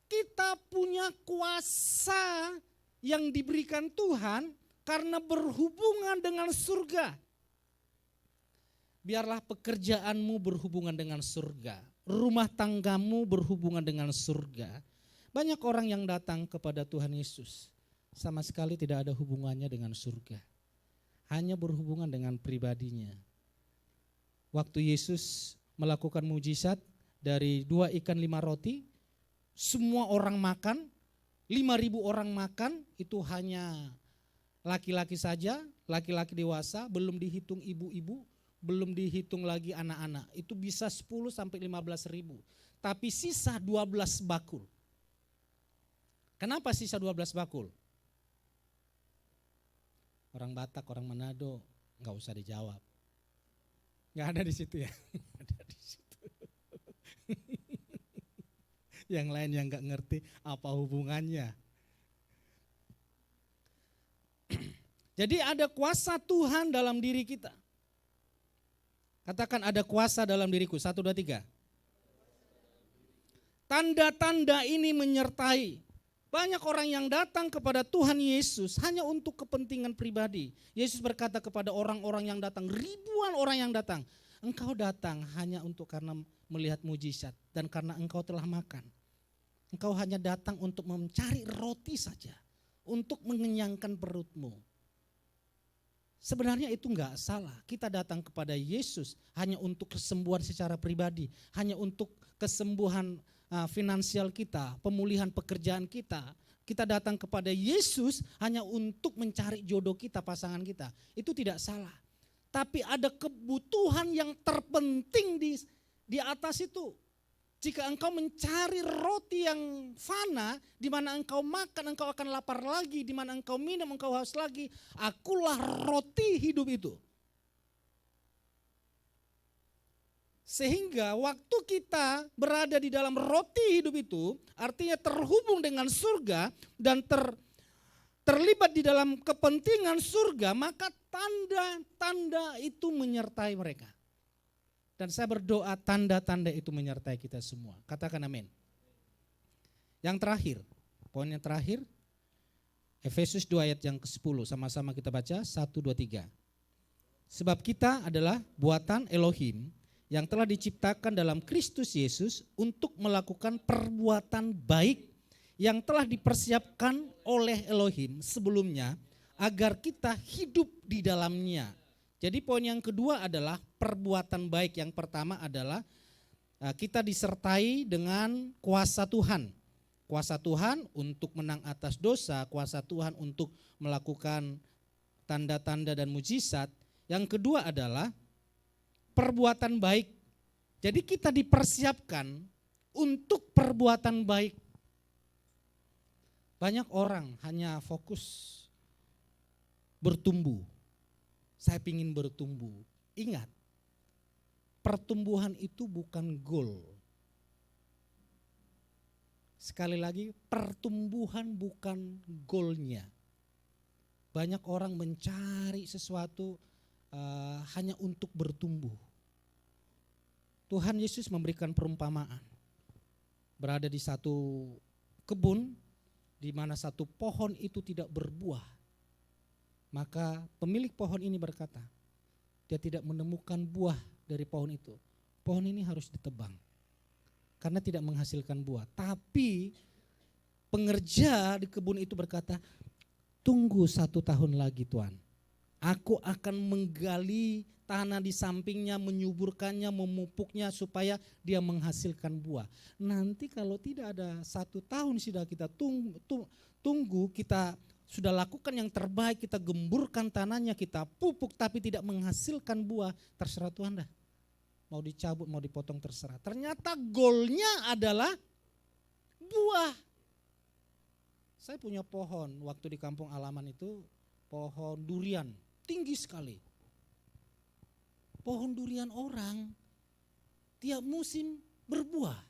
Kita punya kuasa yang diberikan Tuhan karena berhubungan dengan surga. Biarlah pekerjaanmu berhubungan dengan surga, rumah tanggamu berhubungan dengan surga. Banyak orang yang datang kepada Tuhan Yesus sama sekali tidak ada hubungannya dengan surga. Hanya berhubungan dengan pribadinya. waktu Yesus melakukan mujizat dari 2 ikan 5 roti, semua orang makan, 5.000 orang makan, itu hanya laki-laki saja, laki-laki dewasa, belum dihitung ibu-ibu, belum dihitung lagi anak-anak. Itu bisa 10 sampai 15.000. Tapi sisa 12 bakul. Kenapa sisa 12 bakul? Orang Batak, orang Manado, nggak usah dijawab. Nggak ada di situ ya. Ada di situ. Yang lain yang nggak ngerti apa hubungannya. Jadi ada kuasa Tuhan dalam diri kita. Katakan ada kuasa dalam diriku. 1, 2, 3. Tanda-tanda ini menyertai. Banyak orang yang datang kepada Tuhan Yesus hanya untuk kepentingan pribadi. Yesus berkata kepada orang-orang yang datang, ribuan orang yang datang. Engkau datang hanya untuk karena melihat mujizat dan karena engkau telah makan. Engkau hanya datang untuk mencari roti saja, untuk mengenyangkan perutmu. Sebenarnya itu enggak salah. Kita datang kepada Yesus hanya untuk kesembuhan secara pribadi, hanya untuk kesembuhan finansial kita, pemulihan pekerjaan kita. Kita datang kepada Yesus hanya untuk mencari jodoh kita, pasangan kita. Itu tidak salah. Tapi ada kebutuhan yang terpenting di atas itu. Jika engkau mencari roti yang fana, di mana engkau makan, engkau akan lapar lagi, di mana engkau minum, engkau haus lagi. Akulah roti hidup itu. Sehingga waktu kita berada di dalam roti hidup itu, artinya terhubung dengan surga dan terlibat di dalam kepentingan surga, maka tanda-tanda itu menyertai mereka. Dan saya berdoa tanda-tanda itu menyertai kita semua. Katakan amin. Yang terakhir, poin yang terakhir, Efesus 2 ayat yang ke-10, sama-sama kita baca, 1, 2, 3. Sebab kita adalah buatan Elohim, yang telah diciptakan dalam Kristus Yesus untuk melakukan perbuatan baik yang telah dipersiapkan oleh Elohim sebelumnya agar kita hidup di dalamnya. Jadi poin yang kedua adalah perbuatan baik. Yang pertama adalah kita disertai dengan kuasa Tuhan. Kuasa Tuhan untuk menang atas dosa, kuasa Tuhan untuk melakukan tanda-tanda dan mujizat. Yang kedua adalah perbuatan baik. Jadi kita dipersiapkan untuk perbuatan baik. Banyak orang hanya fokus bertumbuh. Saya ingin bertumbuh. Ingat, pertumbuhan itu bukan goal. Sekali lagi, pertumbuhan bukan goalnya. Banyak orang mencari sesuatu hanya untuk bertumbuh. Tuhan Yesus memberikan perumpamaan. Berada di satu kebun di mana satu pohon itu tidak berbuah. Maka pemilik pohon ini berkata, dia tidak menemukan buah dari pohon itu. Pohon ini harus ditebang karena tidak menghasilkan buah. Tapi pengerja di kebun itu berkata, tunggu 1 tahun lagi Tuhan. Aku akan menggali tanah di sampingnya, menyuburkannya, memupuknya supaya dia menghasilkan buah. Nanti kalau tidak ada 1 tahun sudah kita tunggu, kita sudah lakukan yang terbaik, kita gemburkan tanahnya, kita pupuk tapi tidak menghasilkan buah, terserah Tuhan dah. Mau dicabut, mau dipotong terserah. Ternyata goalnya adalah buah. Saya punya pohon waktu di kampung halaman itu, pohon durian. Tinggi sekali. Pohon durian orang tiap musim berbuah.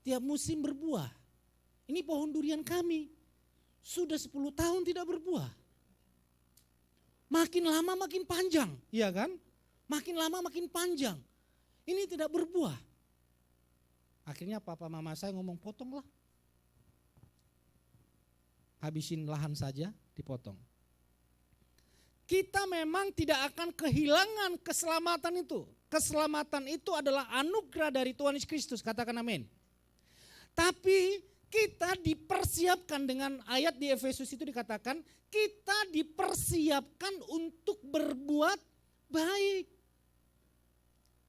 Tiap musim berbuah. Ini pohon durian kami. Sudah 10 tahun tidak berbuah. Makin lama makin panjang, iya kan? Makin lama makin panjang. Ini tidak berbuah. Akhirnya papa mama saya ngomong, potonglah. Habisin lahan saja, dipotong. Kita memang tidak akan kehilangan keselamatan itu. Keselamatan itu adalah anugerah dari Tuhan Yesus Kristus, katakan amin. Tapi kita dipersiapkan dengan ayat di Efesus itu dikatakan, kita dipersiapkan untuk berbuat baik.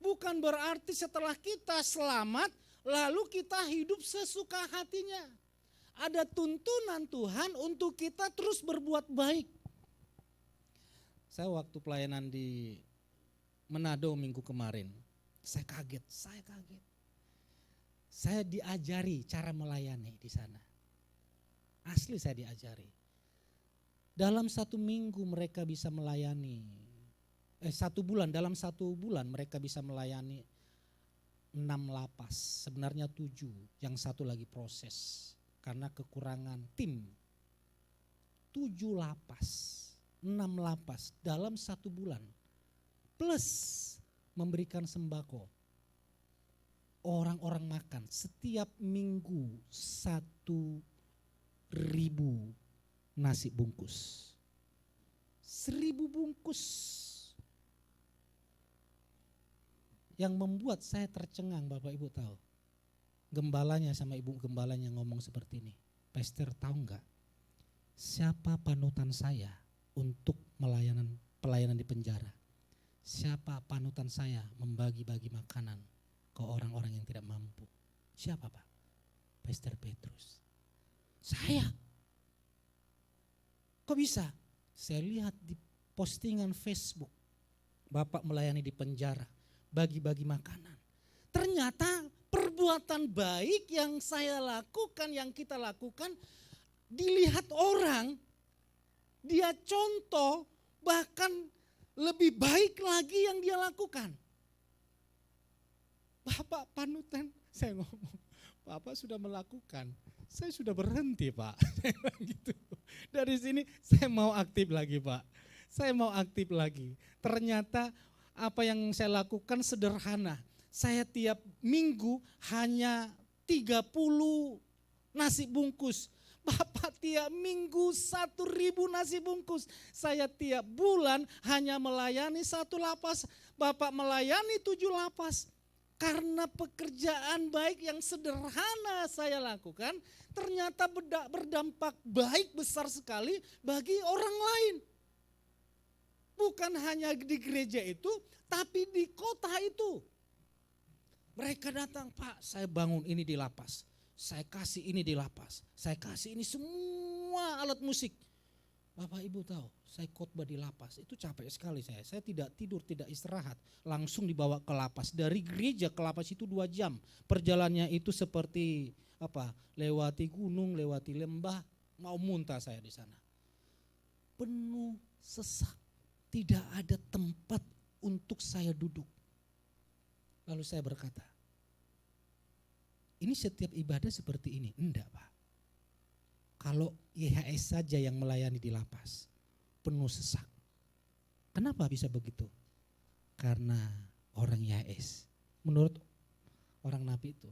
bukan berarti setelah kita selamat lalu kita hidup sesuka hatinya. Ada tuntunan Tuhan untuk kita terus berbuat baik. Saya waktu pelayanan di Manado minggu kemarin, saya kaget. Saya diajari cara melayani di sana. Asli saya diajari. Dalam 1 minggu mereka bisa melayani, 1 bulan, dalam 1 bulan mereka bisa melayani 6 lapas, sebenarnya 7, yang 1 lagi proses karena kekurangan tim. 7 lapas, 6 lapas dalam 1 bulan, plus memberikan sembako. Orang-orang makan setiap minggu 1.000 nasi bungkus. 1.000 bungkus. Yang membuat saya tercengang, Bapak Ibu tahu. Gembalanya sama ibu gembalanya ngomong seperti ini. Pastor tahu enggak? Siapa panutan saya untuk pelayanan di penjara? Siapa panutan saya membagi-bagi makanan ke orang-orang yang tidak mampu? Siapa, Pak? Pastor Petrus. Saya. Kok bisa? Saya lihat di postingan Facebook. Bapak melayani di penjara, bagi-bagi makanan. Ternyata perbuatan baik yang saya lakukan, yang kita lakukan, dilihat orang, dia contoh, bahkan lebih baik lagi yang dia lakukan. Bapak panutan, saya ngomong, Bapak sudah melakukan, saya sudah berhenti Pak. Gitu. Dari sini saya mau aktif lagi Pak, saya mau aktif lagi. Ternyata apa yang saya lakukan sederhana. Saya tiap minggu hanya 30 nasi bungkus. Bapak tiap minggu 1.000 nasi bungkus. Saya tiap bulan hanya melayani 1 lapas. Bapak melayani 7 lapas. Karena pekerjaan baik yang sederhana saya lakukan, ternyata berdampak baik besar sekali bagi orang lain. Bukan hanya di gereja itu, tapi di kota itu. Mereka datang, Pak saya bangun ini di lapas, saya kasih ini di lapas, saya kasih ini semua alat musik. Bapak Ibu tahu, saya khotbah di lapas, itu capek sekali saya tidak tidur, tidak istirahat, langsung dibawa ke lapas. Dari gereja ke lapas itu 2 jam, perjalanannya itu seperti lewati gunung, lewati lembah, mau muntah saya di sana. Penuh sesak, tidak ada tempat untuk saya duduk. Lalu saya berkata, ini setiap ibadah seperti ini? Enggak Pak. Kalau YHS saja yang melayani di lapas, penuh sesak. Kenapa bisa begitu? Karena orang YHS, menurut orang Nabi itu,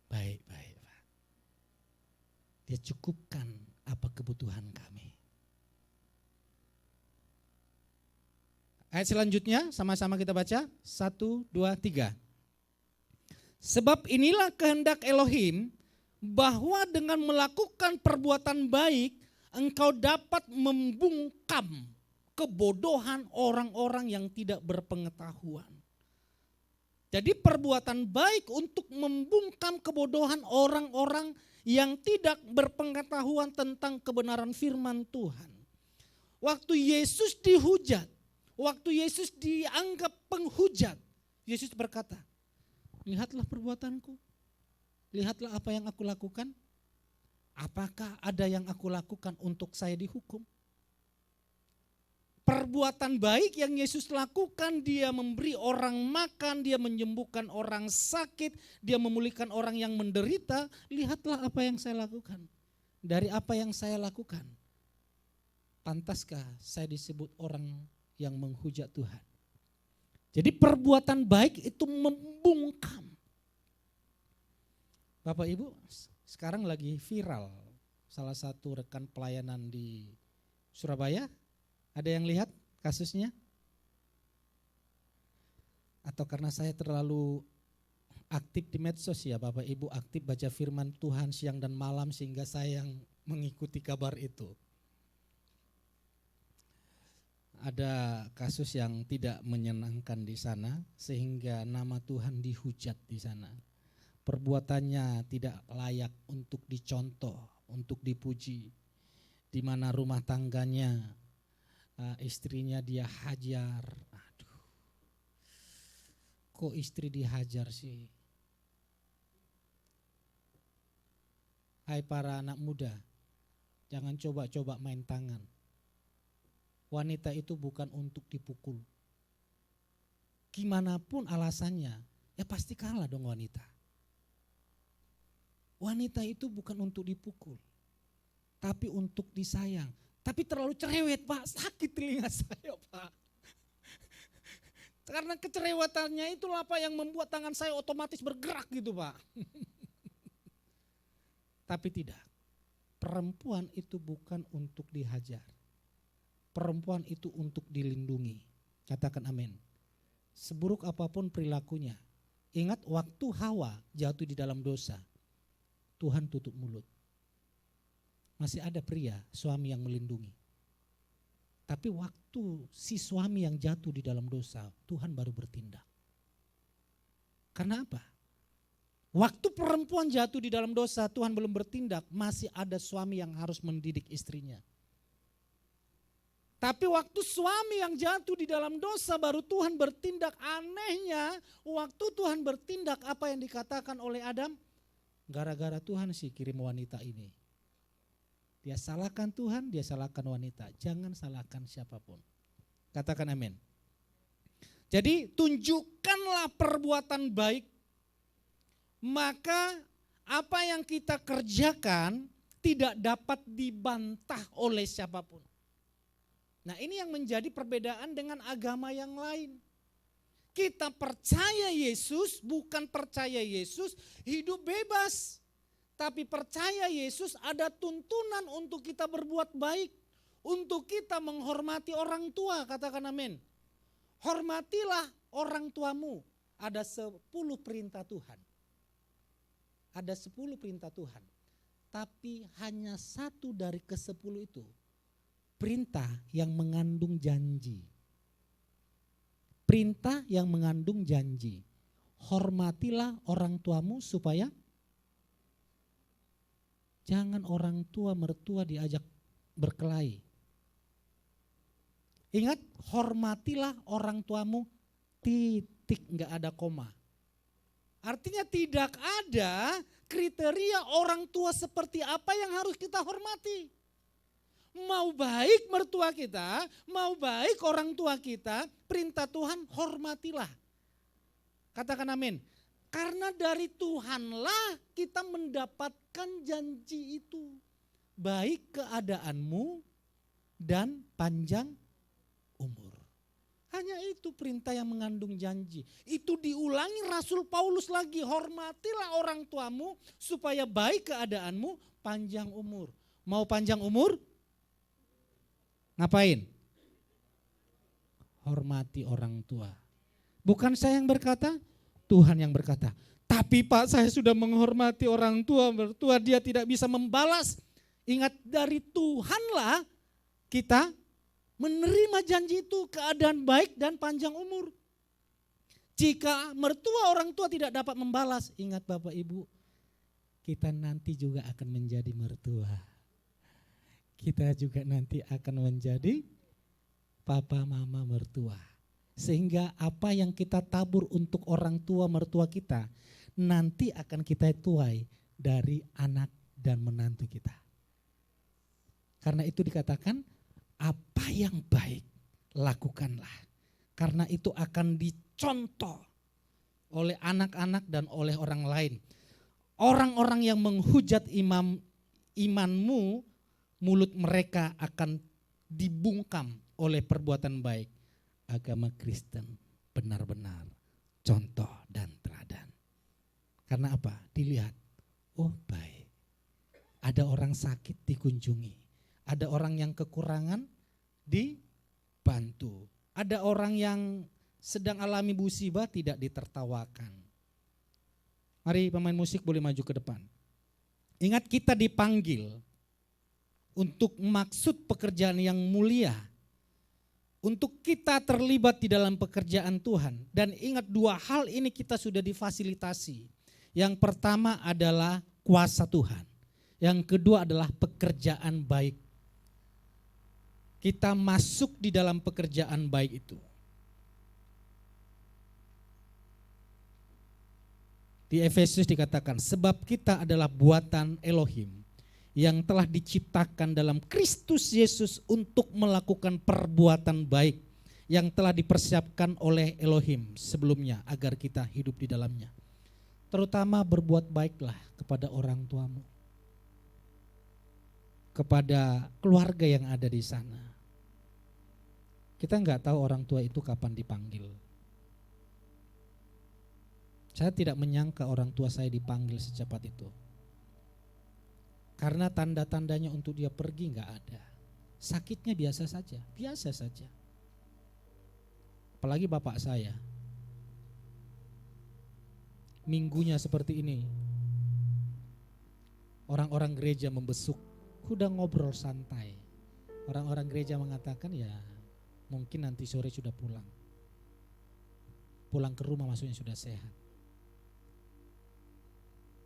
baik-baik Pak. Dia cukupkan apa kebutuhan kami. Ayat selanjutnya sama-sama kita baca, 1, 2, 3. Sebab inilah kehendak Elohim, bahwa dengan melakukan perbuatan baik, engkau dapat membungkam kebodohan orang-orang yang tidak berpengetahuan. Jadi perbuatan baik untuk membungkam kebodohan orang-orang yang tidak berpengetahuan tentang kebenaran firman Tuhan. Waktu Yesus dihujat, waktu Yesus dianggap penghujat, Yesus berkata, lihatlah perbuatanku, lihatlah apa yang aku lakukan. Apakah ada yang aku lakukan untuk saya dihukum? Perbuatan baik yang Yesus lakukan, dia memberi orang makan, dia menyembuhkan orang sakit, dia memulihkan orang yang menderita. Lihatlah apa yang saya lakukan. Dari apa yang saya lakukan, pantaskah saya disebut orang yang menghujat Tuhan? Jadi perbuatan baik itu membungkam. Bapak Ibu, sekarang lagi viral salah satu rekan pelayanan di Surabaya. Ada yang lihat kasusnya? Atau karena saya terlalu aktif di medsos ya Bapak Ibu, aktif baca firman Tuhan siang dan malam sehingga saya yang mengikuti kabar itu. ada kasus yang tidak menyenangkan di sana sehingga nama Tuhan dihujat di sana. Perbuatannya tidak layak untuk dicontoh, untuk dipuji. Di mana rumah tangganya, istrinya dia hajar. Aduh, kok istri dihajar sih? Hai para anak muda, jangan coba-coba main tangan. Wanita itu bukan untuk dipukul. Gimana pun alasannya, ya pasti kalah dong wanita. Wanita itu bukan untuk dipukul, tapi untuk disayang. Tapi terlalu cerewet Pak, sakit telinga saya Pak. Karena kecerewetannya itulah Pak yang membuat tangan saya otomatis bergerak gitu Pak. Tapi tidak, perempuan itu bukan untuk dihajar. Perempuan itu untuk dilindungi. Katakan amin. Seburuk apapun perilakunya. Ingat waktu Hawa jatuh di dalam dosa, Tuhan tutup mulut. Masih ada pria, suami yang melindungi. Tapi waktu si suami yang jatuh di dalam dosa, Tuhan baru bertindak. Karena apa? Waktu perempuan jatuh di dalam dosa, Tuhan belum bertindak, masih ada suami yang harus mendidik istrinya. Tapi waktu suami yang jatuh di dalam dosa baru Tuhan bertindak. Anehnya waktu Tuhan bertindak apa yang dikatakan oleh Adam? Gara-gara Tuhan sih kirim wanita ini. Dia salahkan Tuhan, dia salahkan wanita. Jangan salahkan siapapun. Katakan amin. Jadi tunjukkanlah perbuatan baik. Maka apa yang kita kerjakan tidak dapat dibantah oleh siapapun. Nah ini yang menjadi perbedaan dengan agama yang lain. Kita percaya Yesus, bukan percaya Yesus hidup bebas. Tapi percaya Yesus ada tuntunan untuk kita berbuat baik. Untuk kita menghormati orang tua, katakan amin. Hormatilah orang tuamu. Ada 10 perintah Tuhan. Ada 10 perintah Tuhan. Tapi hanya satu dari ke-10 itu. Perintah yang mengandung janji. Perintah yang mengandung janji. Hormatilah orang tuamu supaya jangan orang tua mertua diajak berkelahi. Ingat, hormatilah orang tuamu, titik, enggak ada koma. Artinya tidak ada kriteria orang tua seperti apa yang harus kita hormati. Mau baik mertua kita, mau baik orang tua kita, perintah Tuhan hormatilah. Katakan amin. Karena dari Tuhanlah kita mendapatkan janji itu. Baik keadaanmu dan panjang umur. Hanya itu perintah yang mengandung janji. Itu diulangi Rasul Paulus lagi. Hormatilah orang tuamu supaya baik keadaanmu, panjang umur. Mau panjang umur? Ngapain? Hormati orang tua. Bukan saya yang berkata, Tuhan yang berkata. Tapi Pak, saya sudah menghormati orang tua, mertua dia tidak bisa membalas. Ingat, dari Tuhanlah kita menerima janji itu, keadaan baik dan panjang umur. Jika mertua orang tua tidak dapat membalas, ingat Bapak Ibu, kita nanti juga akan menjadi mertua. Kita juga nanti akan menjadi papa mama mertua. Sehingga apa yang kita tabur untuk orang tua mertua kita, nanti akan kita tuai dari anak dan menantu kita. Karena itu dikatakan, apa yang baik lakukanlah. Karena itu akan dicontoh oleh anak-anak dan oleh orang lain. Orang-orang yang menghujat imanmu, mulut mereka akan dibungkam oleh perbuatan baik. Agama Kristen benar-benar contoh dan teladan. Karena apa? Dilihat, oh baik. Ada orang sakit dikunjungi. Ada orang yang kekurangan dibantu. Ada orang yang sedang alami musibah tidak ditertawakan. Mari pemain musik boleh maju ke depan. Ingat, kita dipanggil untuk maksud pekerjaan yang mulia. untuk kita terlibat di dalam pekerjaan Tuhan. Dan ingat, dua hal ini kita sudah difasilitasi. Yang pertama adalah kuasa Tuhan. Yang kedua adalah pekerjaan baik. Kita masuk di dalam pekerjaan baik itu. Di Efesus dikatakan, sebab kita adalah buatan Elohim yang telah diciptakan dalam Kristus Yesus untuk melakukan perbuatan baik yang telah dipersiapkan oleh Elohim sebelumnya agar kita hidup di dalamnya. Terutama berbuat baiklah kepada orang tuamu, kepada keluarga yang ada di sana. Kita nggak tahu orang tua itu kapan dipanggil. Saya tidak menyangka orang tua saya dipanggil secepat itu. Karena tanda-tandanya untuk dia pergi nggak ada. Sakitnya biasa saja, biasa saja. Apalagi bapak saya. Minggunya seperti ini. Orang-orang gereja membesuk, udah ngobrol santai. Orang-orang gereja mengatakan ya mungkin nanti sore sudah pulang. Pulang ke rumah maksudnya sudah sehat.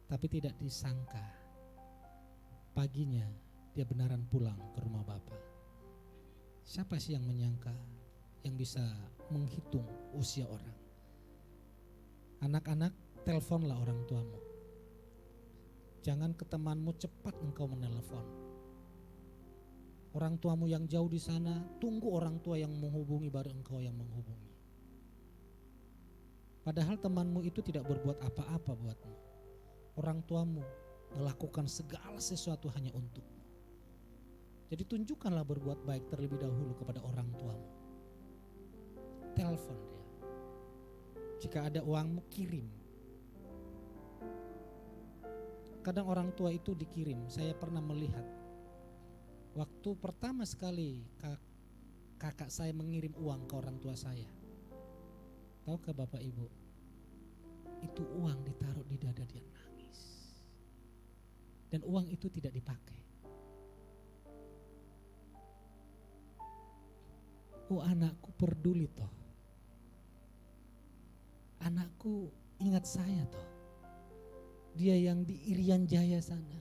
Tapi tidak disangka. Paginya dia benaran pulang ke rumah Bapak. Siapa sih yang menyangka, yang bisa menghitung usia orang? Anak-anak, teleponlah orang tuamu. Jangan ke temanmu cepat engkau menelepon. Orang tuamu yang jauh di sana, tunggu orang tua yang menghubungi baru engkau yang menghubungi. Padahal temanmu itu tidak berbuat apa-apa buatmu. Orang tuamu melakukan segala sesuatu hanya untukmu. Jadi tunjukkanlah berbuat baik terlebih dahulu kepada orang tuamu. Telepon dia. Jika ada uangmu, kirim. Kadang orang tua itu dikirim. Saya pernah melihat waktu pertama sekali kakak saya mengirim uang ke orang tua saya. Tahukah Bapak Ibu? Itu uang ditaruh di dada dia. Dan uang itu tidak dipakai. Oh, anakku peduli toh. Anakku ingat saya toh. Dia yang di Irian Jaya sana.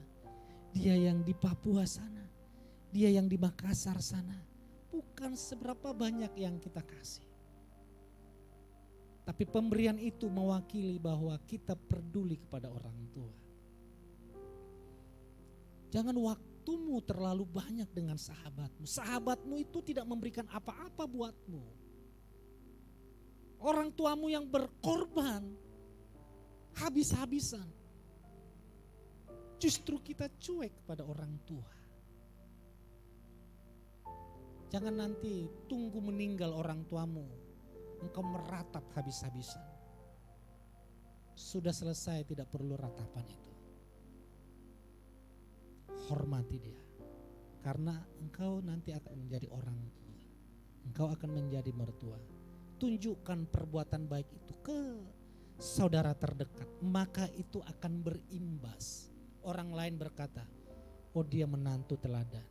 Dia yang di Papua sana. Dia yang di Makassar sana. Bukan seberapa banyak yang kita kasih. Tapi pemberian itu mewakili bahwa kita peduli kepada orang tua. Jangan waktumu terlalu banyak dengan sahabatmu. Sahabatmu itu tidak memberikan apa-apa buatmu. Orang tuamu yang berkorban habis-habisan. Justru kita cuek kepada orang tua. Jangan nanti tunggu meninggal orang tuamu, engkau meratap habis-habisan. Sudah selesai, tidak perlu ratapan itu. Hormati dia, karena engkau nanti akan menjadi orang tua, engkau akan menjadi mertua. Tunjukkan perbuatan baik itu ke saudara terdekat, maka itu akan berimbas. Orang lain berkata, oh dia menantu teladan,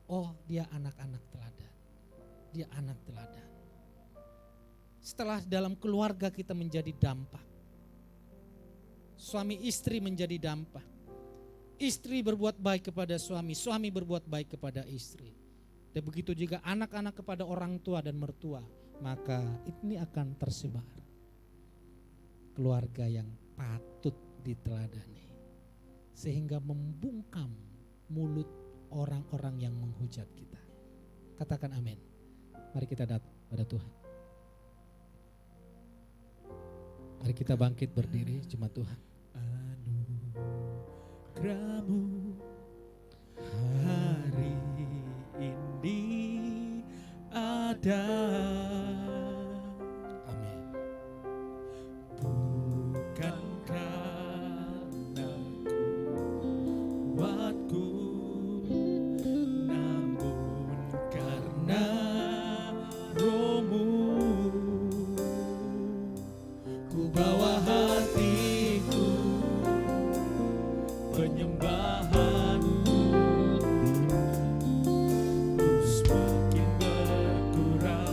oh dia anak-anak teladan, dia anak teladan. Setelah dalam keluarga kita menjadi dampak, suami istri menjadi dampak. Istri berbuat baik kepada suami, suami berbuat baik kepada istri. Dan begitu juga anak-anak kepada orang tua dan mertua, maka ini akan tersebar. Keluarga yang patut diteladani. Sehingga membungkam mulut orang-orang yang menghujat kita. Katakan amin. Mari kita datang pada Tuhan. Mari kita bangkit berdiri, jemaat Tuhan. Anugerahmu hari ini ada. Amin. Bukan karena kuatku, namun karena Roh-Mu. Ku bawa hatiku, penyembahanku, ku semakin berkurang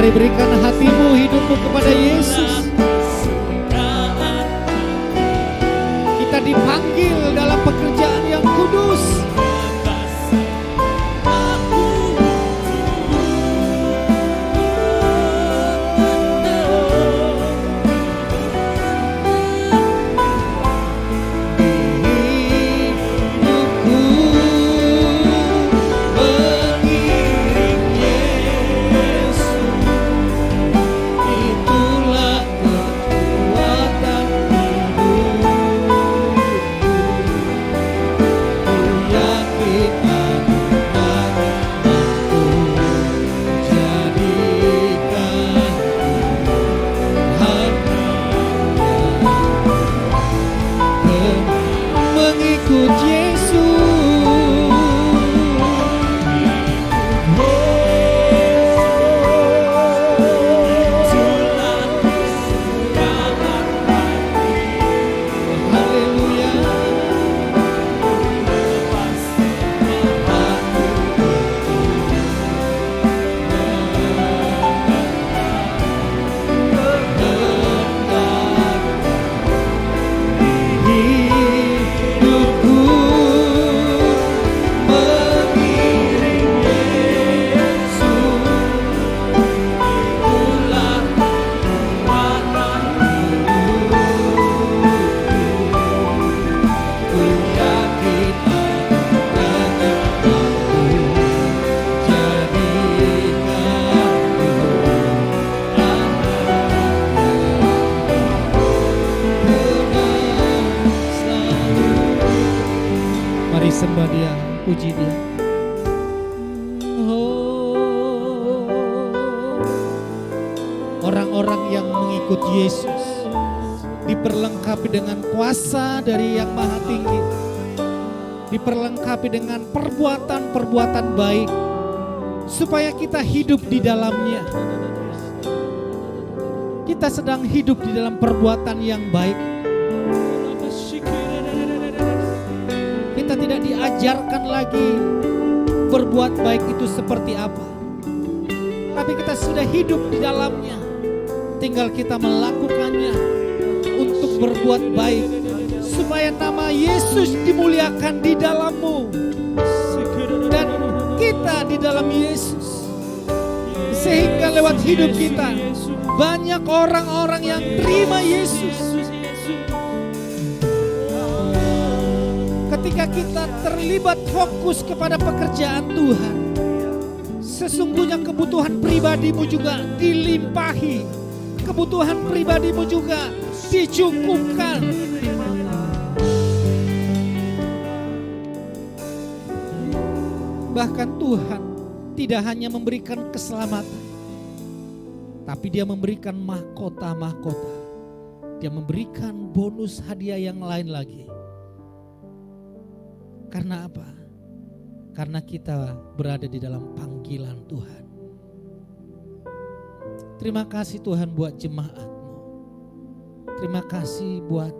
Mari berikan hatimu, hidupmu kepada Yesus. Kita dipanggil dalam pekerjaan yang kudus. Mari sembah Dia, puji Dia. Orang-orang yang mengikut Yesus diperlengkapi dengan kuasa dari Yang Maha Tinggi, diperlengkapi dengan perbuatan-perbuatan baik supaya kita hidup di dalamnya. Kita sedang hidup di dalam perbuatan yang baik. Kita tidak diajarkan lagi berbuat baik itu seperti apa, tapi kita sudah hidup di dalamnya. Tinggal kita melakukannya untuk berbuat baik supaya nama Yesus dimuliakan di dalammu dan kita di dalam Yesus, sehingga lewat hidup kita banyak orang-orang yang terima Yesus. Ketika kita terlibat fokus kepada pekerjaan Tuhan, sesungguhnya kebutuhan pribadimu juga dilimpahi, kebutuhan pribadimu juga dicukupkan. Bahkan Tuhan tidak hanya memberikan keselamatan, tapi Dia memberikan mahkota-mahkota. Dia memberikan bonus hadiah yang lain lagi. Karena apa? Karena kita berada di dalam panggilan Tuhan. Terima kasih Tuhan buat jemaat-Mu. Terima kasih buat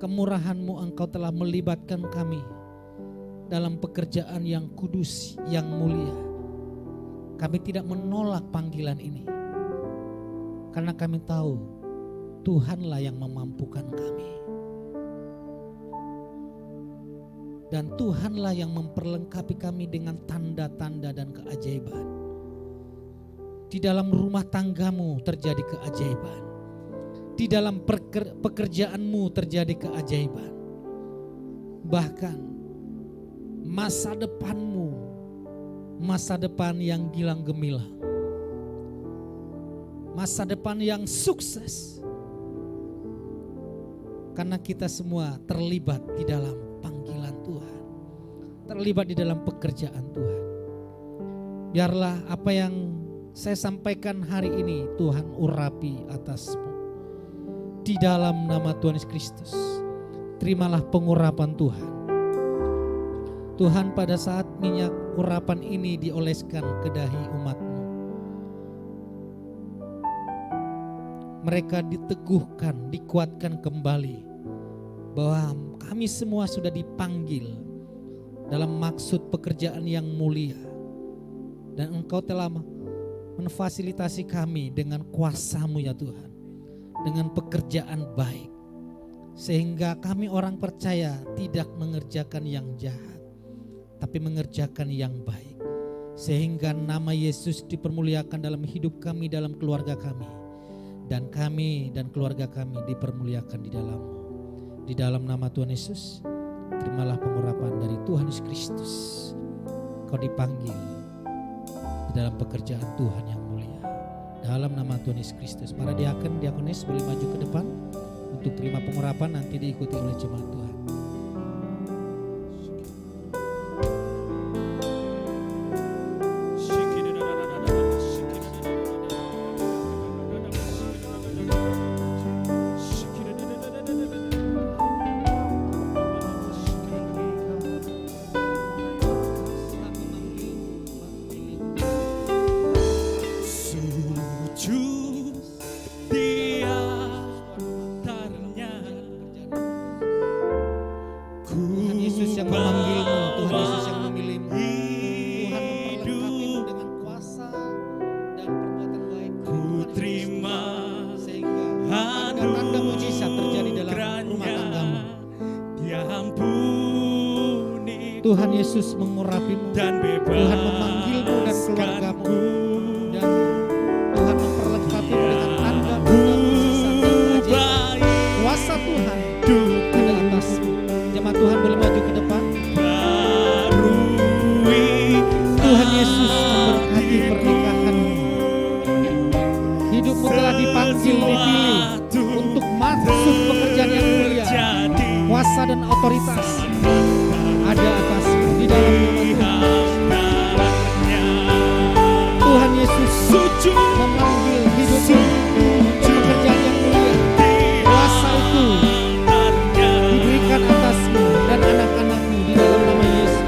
kemurahan-Mu, Engkau telah melibatkan kami dalam pekerjaan yang kudus, yang mulia. Kami tidak menolak panggilan ini, karena kami tahu Tuhanlah yang memampukan kami. Dan Tuhanlah yang memperlengkapi kami dengan tanda-tanda dan keajaiban. Di dalam rumah tanggamu terjadi keajaiban. Di dalam pekerjaanmu terjadi keajaiban. Bahkan masa depanmu, masa depan yang gilang gemilang. Masa depan yang sukses. Karena kita semua terlibat di dalam panggilan Tuhan, terlibat di dalam pekerjaan Tuhan. Biarlah apa yang saya sampaikan hari ini Tuhan urapi atasmu. Di dalam nama Tuhan Yesus Kristus, terimalah pengurapan Tuhan. Tuhan, pada saat minyak urapan ini dioleskan ke dahi umat-Mu, mereka diteguhkan, dikuatkan kembali bahwa kami semua sudah dipanggil dalam maksud pekerjaan yang mulia. Dan Engkau telah menfasilitasi kami dengan kuasa-Mu ya Tuhan, dengan pekerjaan baik, sehingga kami orang percaya tidak mengerjakan yang jahat, tapi mengerjakan yang baik, sehingga nama Yesus dipermuliakan dalam hidup kami, dalam keluarga kami, dan kami dan keluarga kami dipermuliakan di dalam-Mu. Di dalam nama Tuhan Yesus, terimalah pengurapan dari Tuhan Yesus Kristus. Kau dipanggil di dalam pekerjaan Tuhan yang mulia. Dalam nama Tuhan Yesus Kristus, para diaken, diakonis boleh maju ke depan untuk terima pengurapan, nanti diikuti oleh jemaat Tuhan. Tuhan Yesus yang memanggilmu, Tuhan Yesus yang memilihmu. Tuhan memperlengkapimu dengan kuasa dan perbuatan baik. Terima sehingga tanda-tanda mujizat terjadi dalam rumah tanggamu. Tuhan Yesus mengurapimu, Tuhan memanggilmu dan keluargamu, dan Tuhan memperlengkapimu dengan tanda-tanda mujizat dan mujizat. Kuasa Tuhan ada atasmu. Jemaat Tuhan boleh maju ke depan. Tuhan Yesus memberkati pernikahanmu. Hidupmu telah dipanggil, dipilih untuk masuk pekerjaan yang mulia. Kuasa dan otoritas ada atasmu di dalam nama Tuhan. Tuhan Yesus memanggil hidupmu untuk pekerjaan yang mulia. Kuasa itu diberikan atasmu dan anak-anakmu di dalam nama Yesus.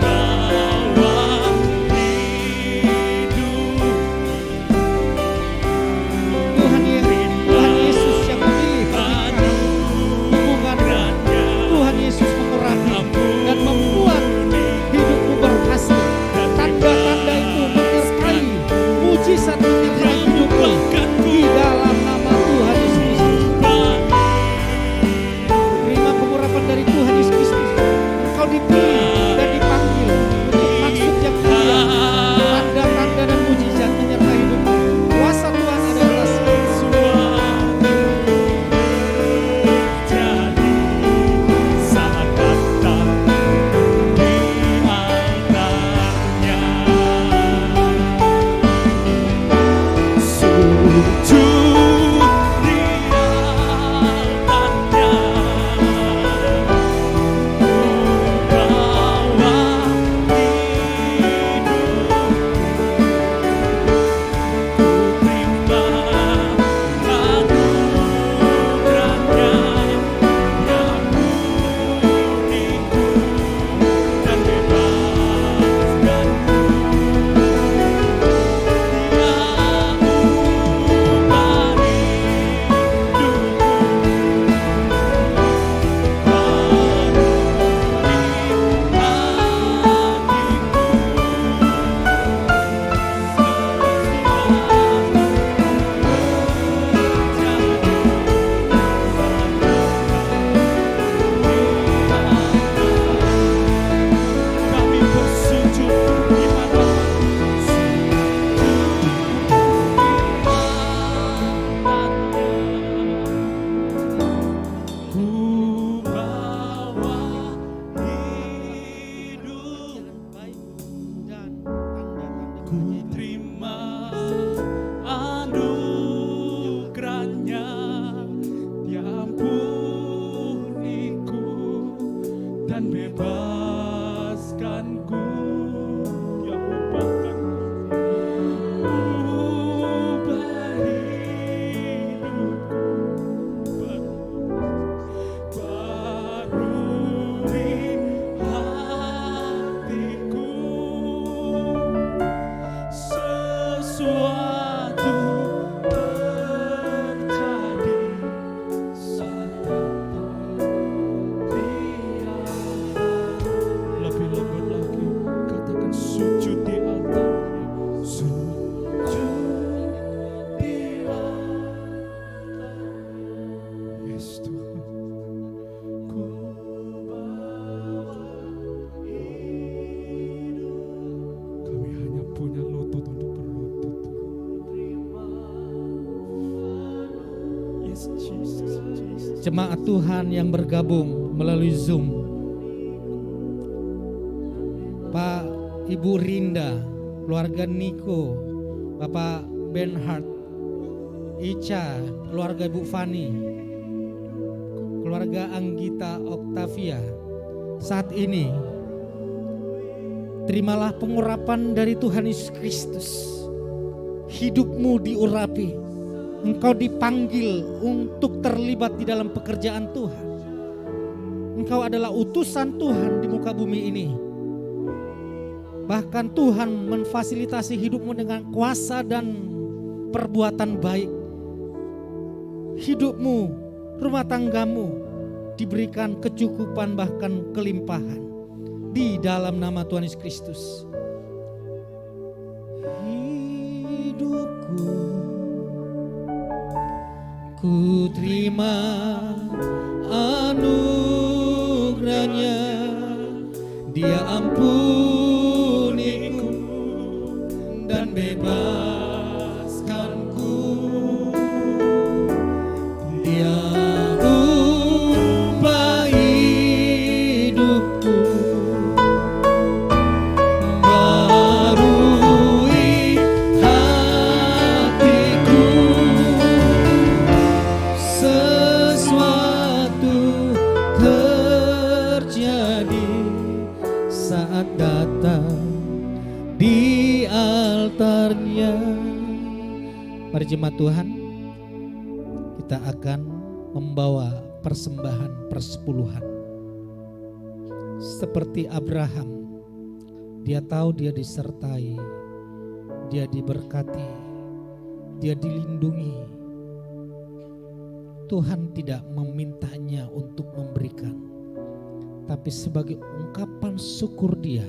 Tuhan Yesus yang memilih pernikahan, hubunganmu. Tuhan Yesus mengurapi dan membuat hidupmu berhasil. Tanda-tanda itu menyertai, mujizat menyertai hidupmu di dalam nama Tuhan Yesus Kristus. Terima pengurapan dari Tuhan Yesus Kristus. Engkau dipilih dan dipanggil untuk maksud yang mulia. Tanda-tanda dan mujizat menyertai hidupmu. Kuasa Tuhan ada atasmu. jemaat Tuhan yang bergabung melalui Zoom, Pak Ibu Rinda, keluarga Niko, Bapak Benhard, Ica, keluarga Ibu Fani, keluarga Anggita Oktavia. Saat ini terimalah pengurapan dari Tuhan Yesus Kristus. Hidupmu diurapi. Engkau dipanggil untuk terlibat di dalam pekerjaan Tuhan. Engkau adalah utusan Tuhan di muka bumi ini. Bahkan Tuhan memfasilitasi hidupmu dengan kuasa dan perbuatan baik. Hidupmu, rumah tanggamu diberikan kecukupan bahkan kelimpahan di dalam nama Tuhan Yesus Kristus. Hidupku ku terima anugerahnya, Dia ampuniku dan bebaskanku. Dia ubah hidupku, barui hatiku. Sesuatu terjadi saat datang di altarnya. Mari jemaat Tuhan, kita akan membawa persembahan persepuluhan. Seperti Abraham, dia tahu dia disertai, dia diberkati, dia dilindungi. Tuhan tidak memintanya untuk memberikan, tapi sebagai ungkapan syukur dia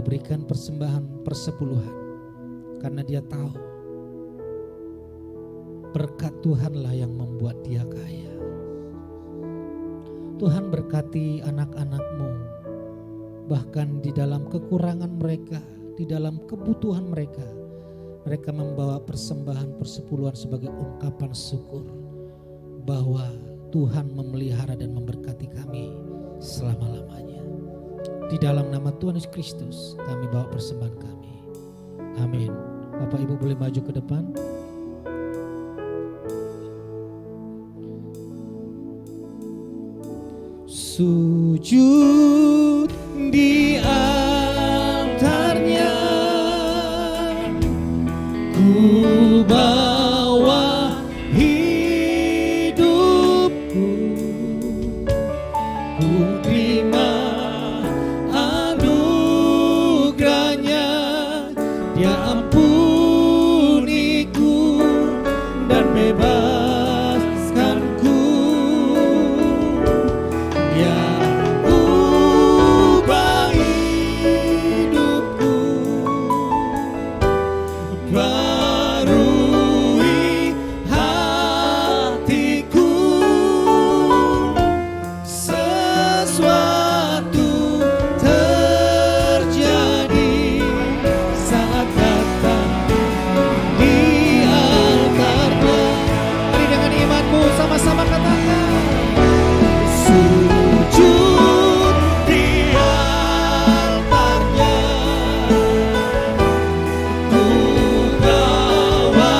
berikan persembahan persepuluhan. Karena dia tahu berkat Tuhanlah yang membuat dia kaya. Tuhan berkati anak-anak-Mu, bahkan di dalam kekurangan mereka, di dalam kebutuhan mereka, mereka membawa persembahan persepuluhan sebagai ungkapan syukur bahwa Tuhan memelihara dan memberkati kami selama-lamanya. Di dalam nama Tuhan Yesus Kristus kami bawa persembahan kami. Amin. Bapak Ibu boleh maju ke depan. Sujud di altarnya, ku bawa hidupku, ku terima anugerahnya, Dia ampuniku dan bebaskanku. Dia ubah hidupku, barui hatiku. Sesuatu terjadi saat datang di altarnya. Mari dengan imanmu sama-sama katakan. Sujud di altarnya, ku bawa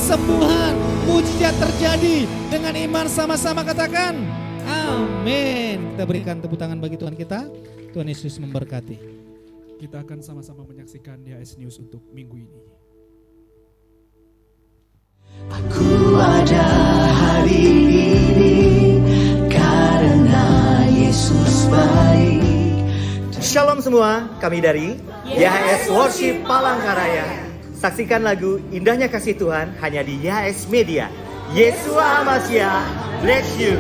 kesembuhan, mujizat terjadi. Dengan iman sama-sama katakan, amin. Kita berikan tepuk tangan bagi Tuhan kita. Tuhan Yesus memberkati. Kita akan sama-sama menyaksikan YHS News untuk minggu ini. Aku ada hari ini karena Yesus baik. Shalom semua, kami dari YHS Worship Palangkaraya. Saksikan lagu Indahnya Kasih Tuhan hanya di YHS Media. Yesua Amasya, bless you.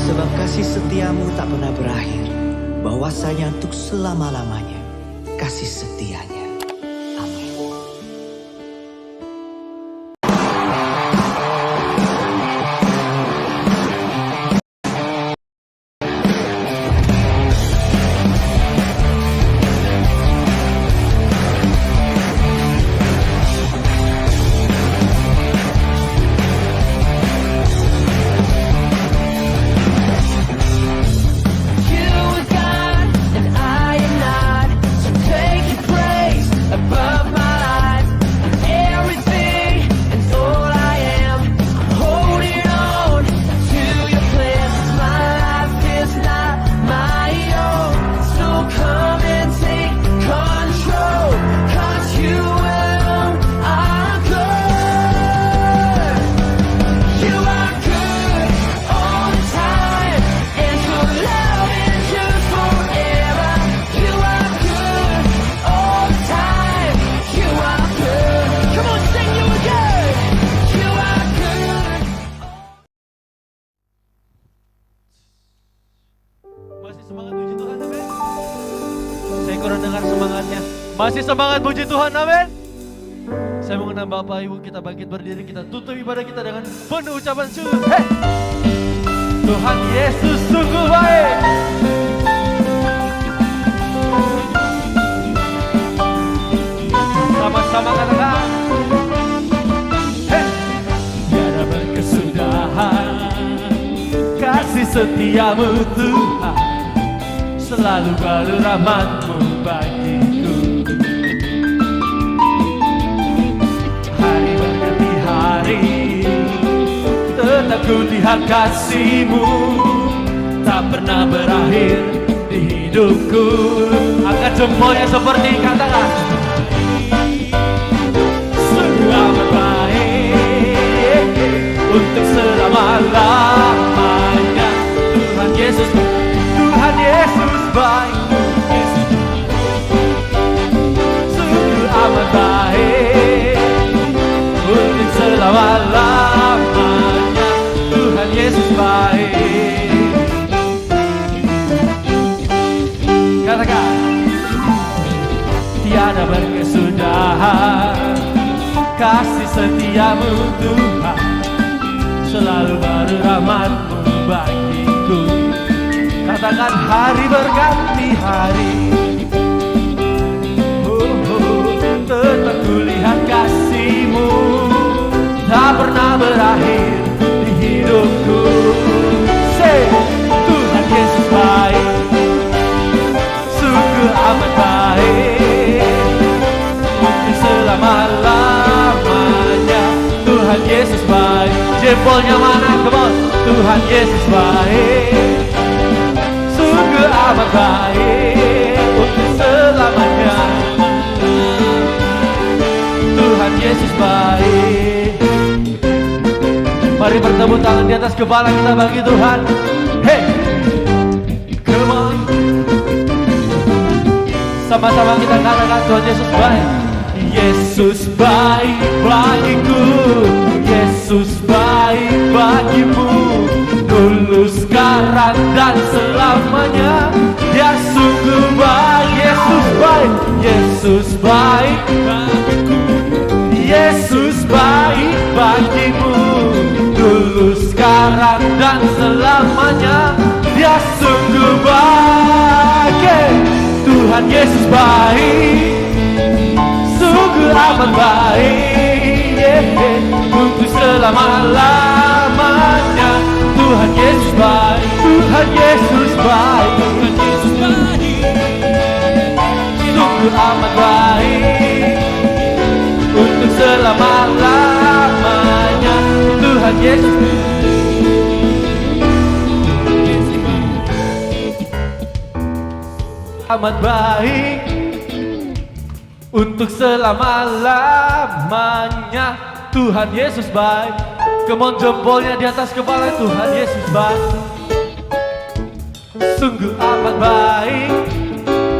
Sebab kasih setiamu tak pernah berakhir, bahwasanya untuk selama-lamanya kasih setianya. Amin. Masih semangat puji Tuhan, amin. Saya mengundang Bapak Ibu kita bangkit berdiri, kita tutup ibadah kita dengan penuh ucapan syukur. Hey! Tuhan Yesus sungguh baik. Sama-sama katakan. Hey! Tiada berkesudahan kasih setiamu Tuhan, selalu baru rahmat-Mu bagiku. Hari berganti hari, tetap ku lihat kasih-Mu, tak pernah berakhir di hidupku. Angkat jempolnya seperti katakan, sungguh amat baik untuk selama-lamanya. Tuhan Yesus, Tuhan Yesus baik, sungguh amat baik untuk selama-lamanya. Tuhan Yesus baik. Katakan, tiada berkesudahan kasih setiamu Tuhan, selalu baru rahmat-Mu bagiku. Katakan, hari berganti hari, tetap kulihat kasih-Mu, tak pernah berakhir di hidupku. Say, Tuhan Yesus baik, sungguh amat baik untuk selama-lamanya. Tuhan Yesus baik. Jempolnya mana? Come on. Tuhan Yesus baik, sungguh amat baik untuk selamanya. Tuhan Yesus baik. Mari bertepuk tangan di atas kepala kita bagi Tuhan. Hey, come on. Sama-sama kita katakan, Tuhan Yesus baik. Yesus baik bagiku, Yesus baik bagimu, dulu, sekarang, dan selamanya. Dia sungguh baik. Yesus baik, Yesus baik bagiku, Yesus baik bagimu, dulu, sekarang, dan selamanya. Dia sungguh baik. Tuhan Yesus baik, sungguh amat baik, untuk selama-lamanya. Tuhan Yesus baik. Tuhan Yesus baik, Tuhan Yesus baik, sungguh amat baik, untuk selama-lamanya. Tuhan Yesus amat baik, untuk selama-lamanya. Tuhan Yesus baik. Kemon jempolnya di atas kepala. Tuhan Yesus baik, sungguh amat baik.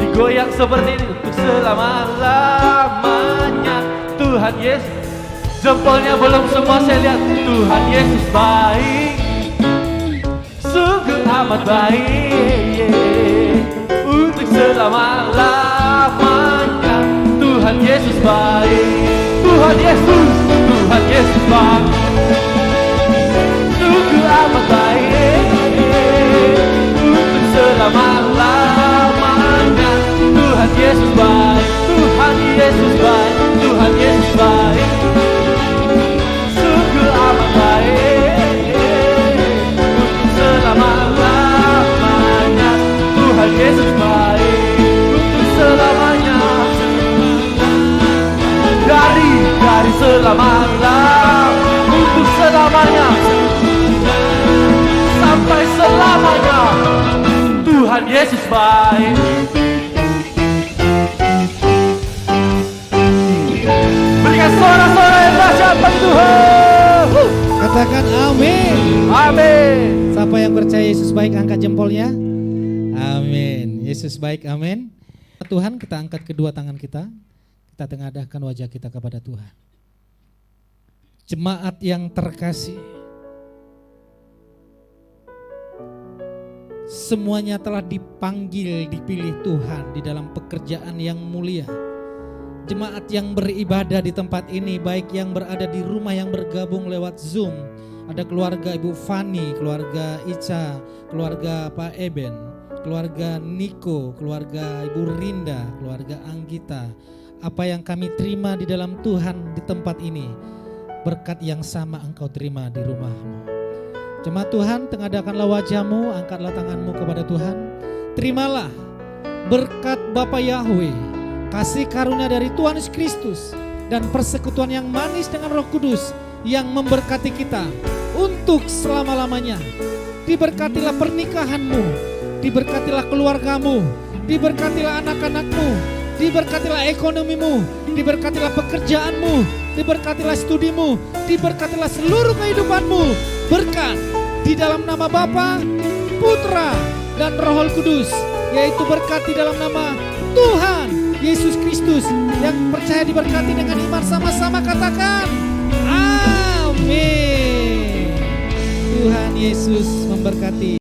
Digoyang seperti ini untuk selama-lamanya. Tuhan Yesus, jempolnya belum semua saya lihat. Tuhan Yesus baik, sungguh amat baik, untuk selama-lamanya. Tuhan Yesus baik. Tuhan Yesus, Tuhan Yesus baik, sungguh amat baik, untuk selama-lamanya. Tuhan Yesus baik, Tuhan Yesus baik, Tuhan Yesus baik, sungguh amat baik, untuk selama-lamanya. Tuhan Yesus baik, untuk selamanya. Dari selama-lamanya, untuk selamanya, sampai selamanya. Tuhan Yesus baik. Berikan suara-suara yang dahsyat bagi Tuhan. Katakan amin. Amin. Siapa yang percaya Yesus baik angkat jempolnya. Amin. Yesus baik, amin. Tuhan, kita angkat kedua tangan kita. Kita tengadahkan wajah kita kepada Tuhan. Jemaat yang terkasih, semuanya telah dipanggil, dipilih Tuhan di dalam pekerjaan yang mulia. Jemaat yang beribadah di tempat ini, baik yang berada di rumah yang bergabung lewat Zoom. Ada keluarga Ibu Fani, keluarga Ica, keluarga Pak Eben, keluarga Niko, keluarga Ibu Rinda, keluarga Anggita. Apa yang kami terima di dalam Tuhan di tempat ini, berkat yang sama engkau terima di rumahmu. Jemaat Tuhan, tengadahkanlah wajahmu, angkatlah tanganmu kepada Tuhan. Terimalah berkat Bapa Yahweh, kasih karunia dari Tuhan Yesus Kristus, dan persekutuan yang manis dengan Roh Kudus yang memberkati kita untuk selama-lamanya. Diberkatilah pernikahanmu, diberkatilah keluargamu, diberkatilah anak-anakmu, diberkatilah ekonomimu, diberkatilah pekerjaanmu, diberkatilah studimu, diberkatilah seluruh kehidupanmu. Berkat di dalam nama Bapa, Putra, dan Roh Kudus, yaitu berkat di dalam nama Tuhan Yesus Kristus. Yang percaya diberkati dengan iman, sama-sama katakan amin. Tuhan Yesus memberkati.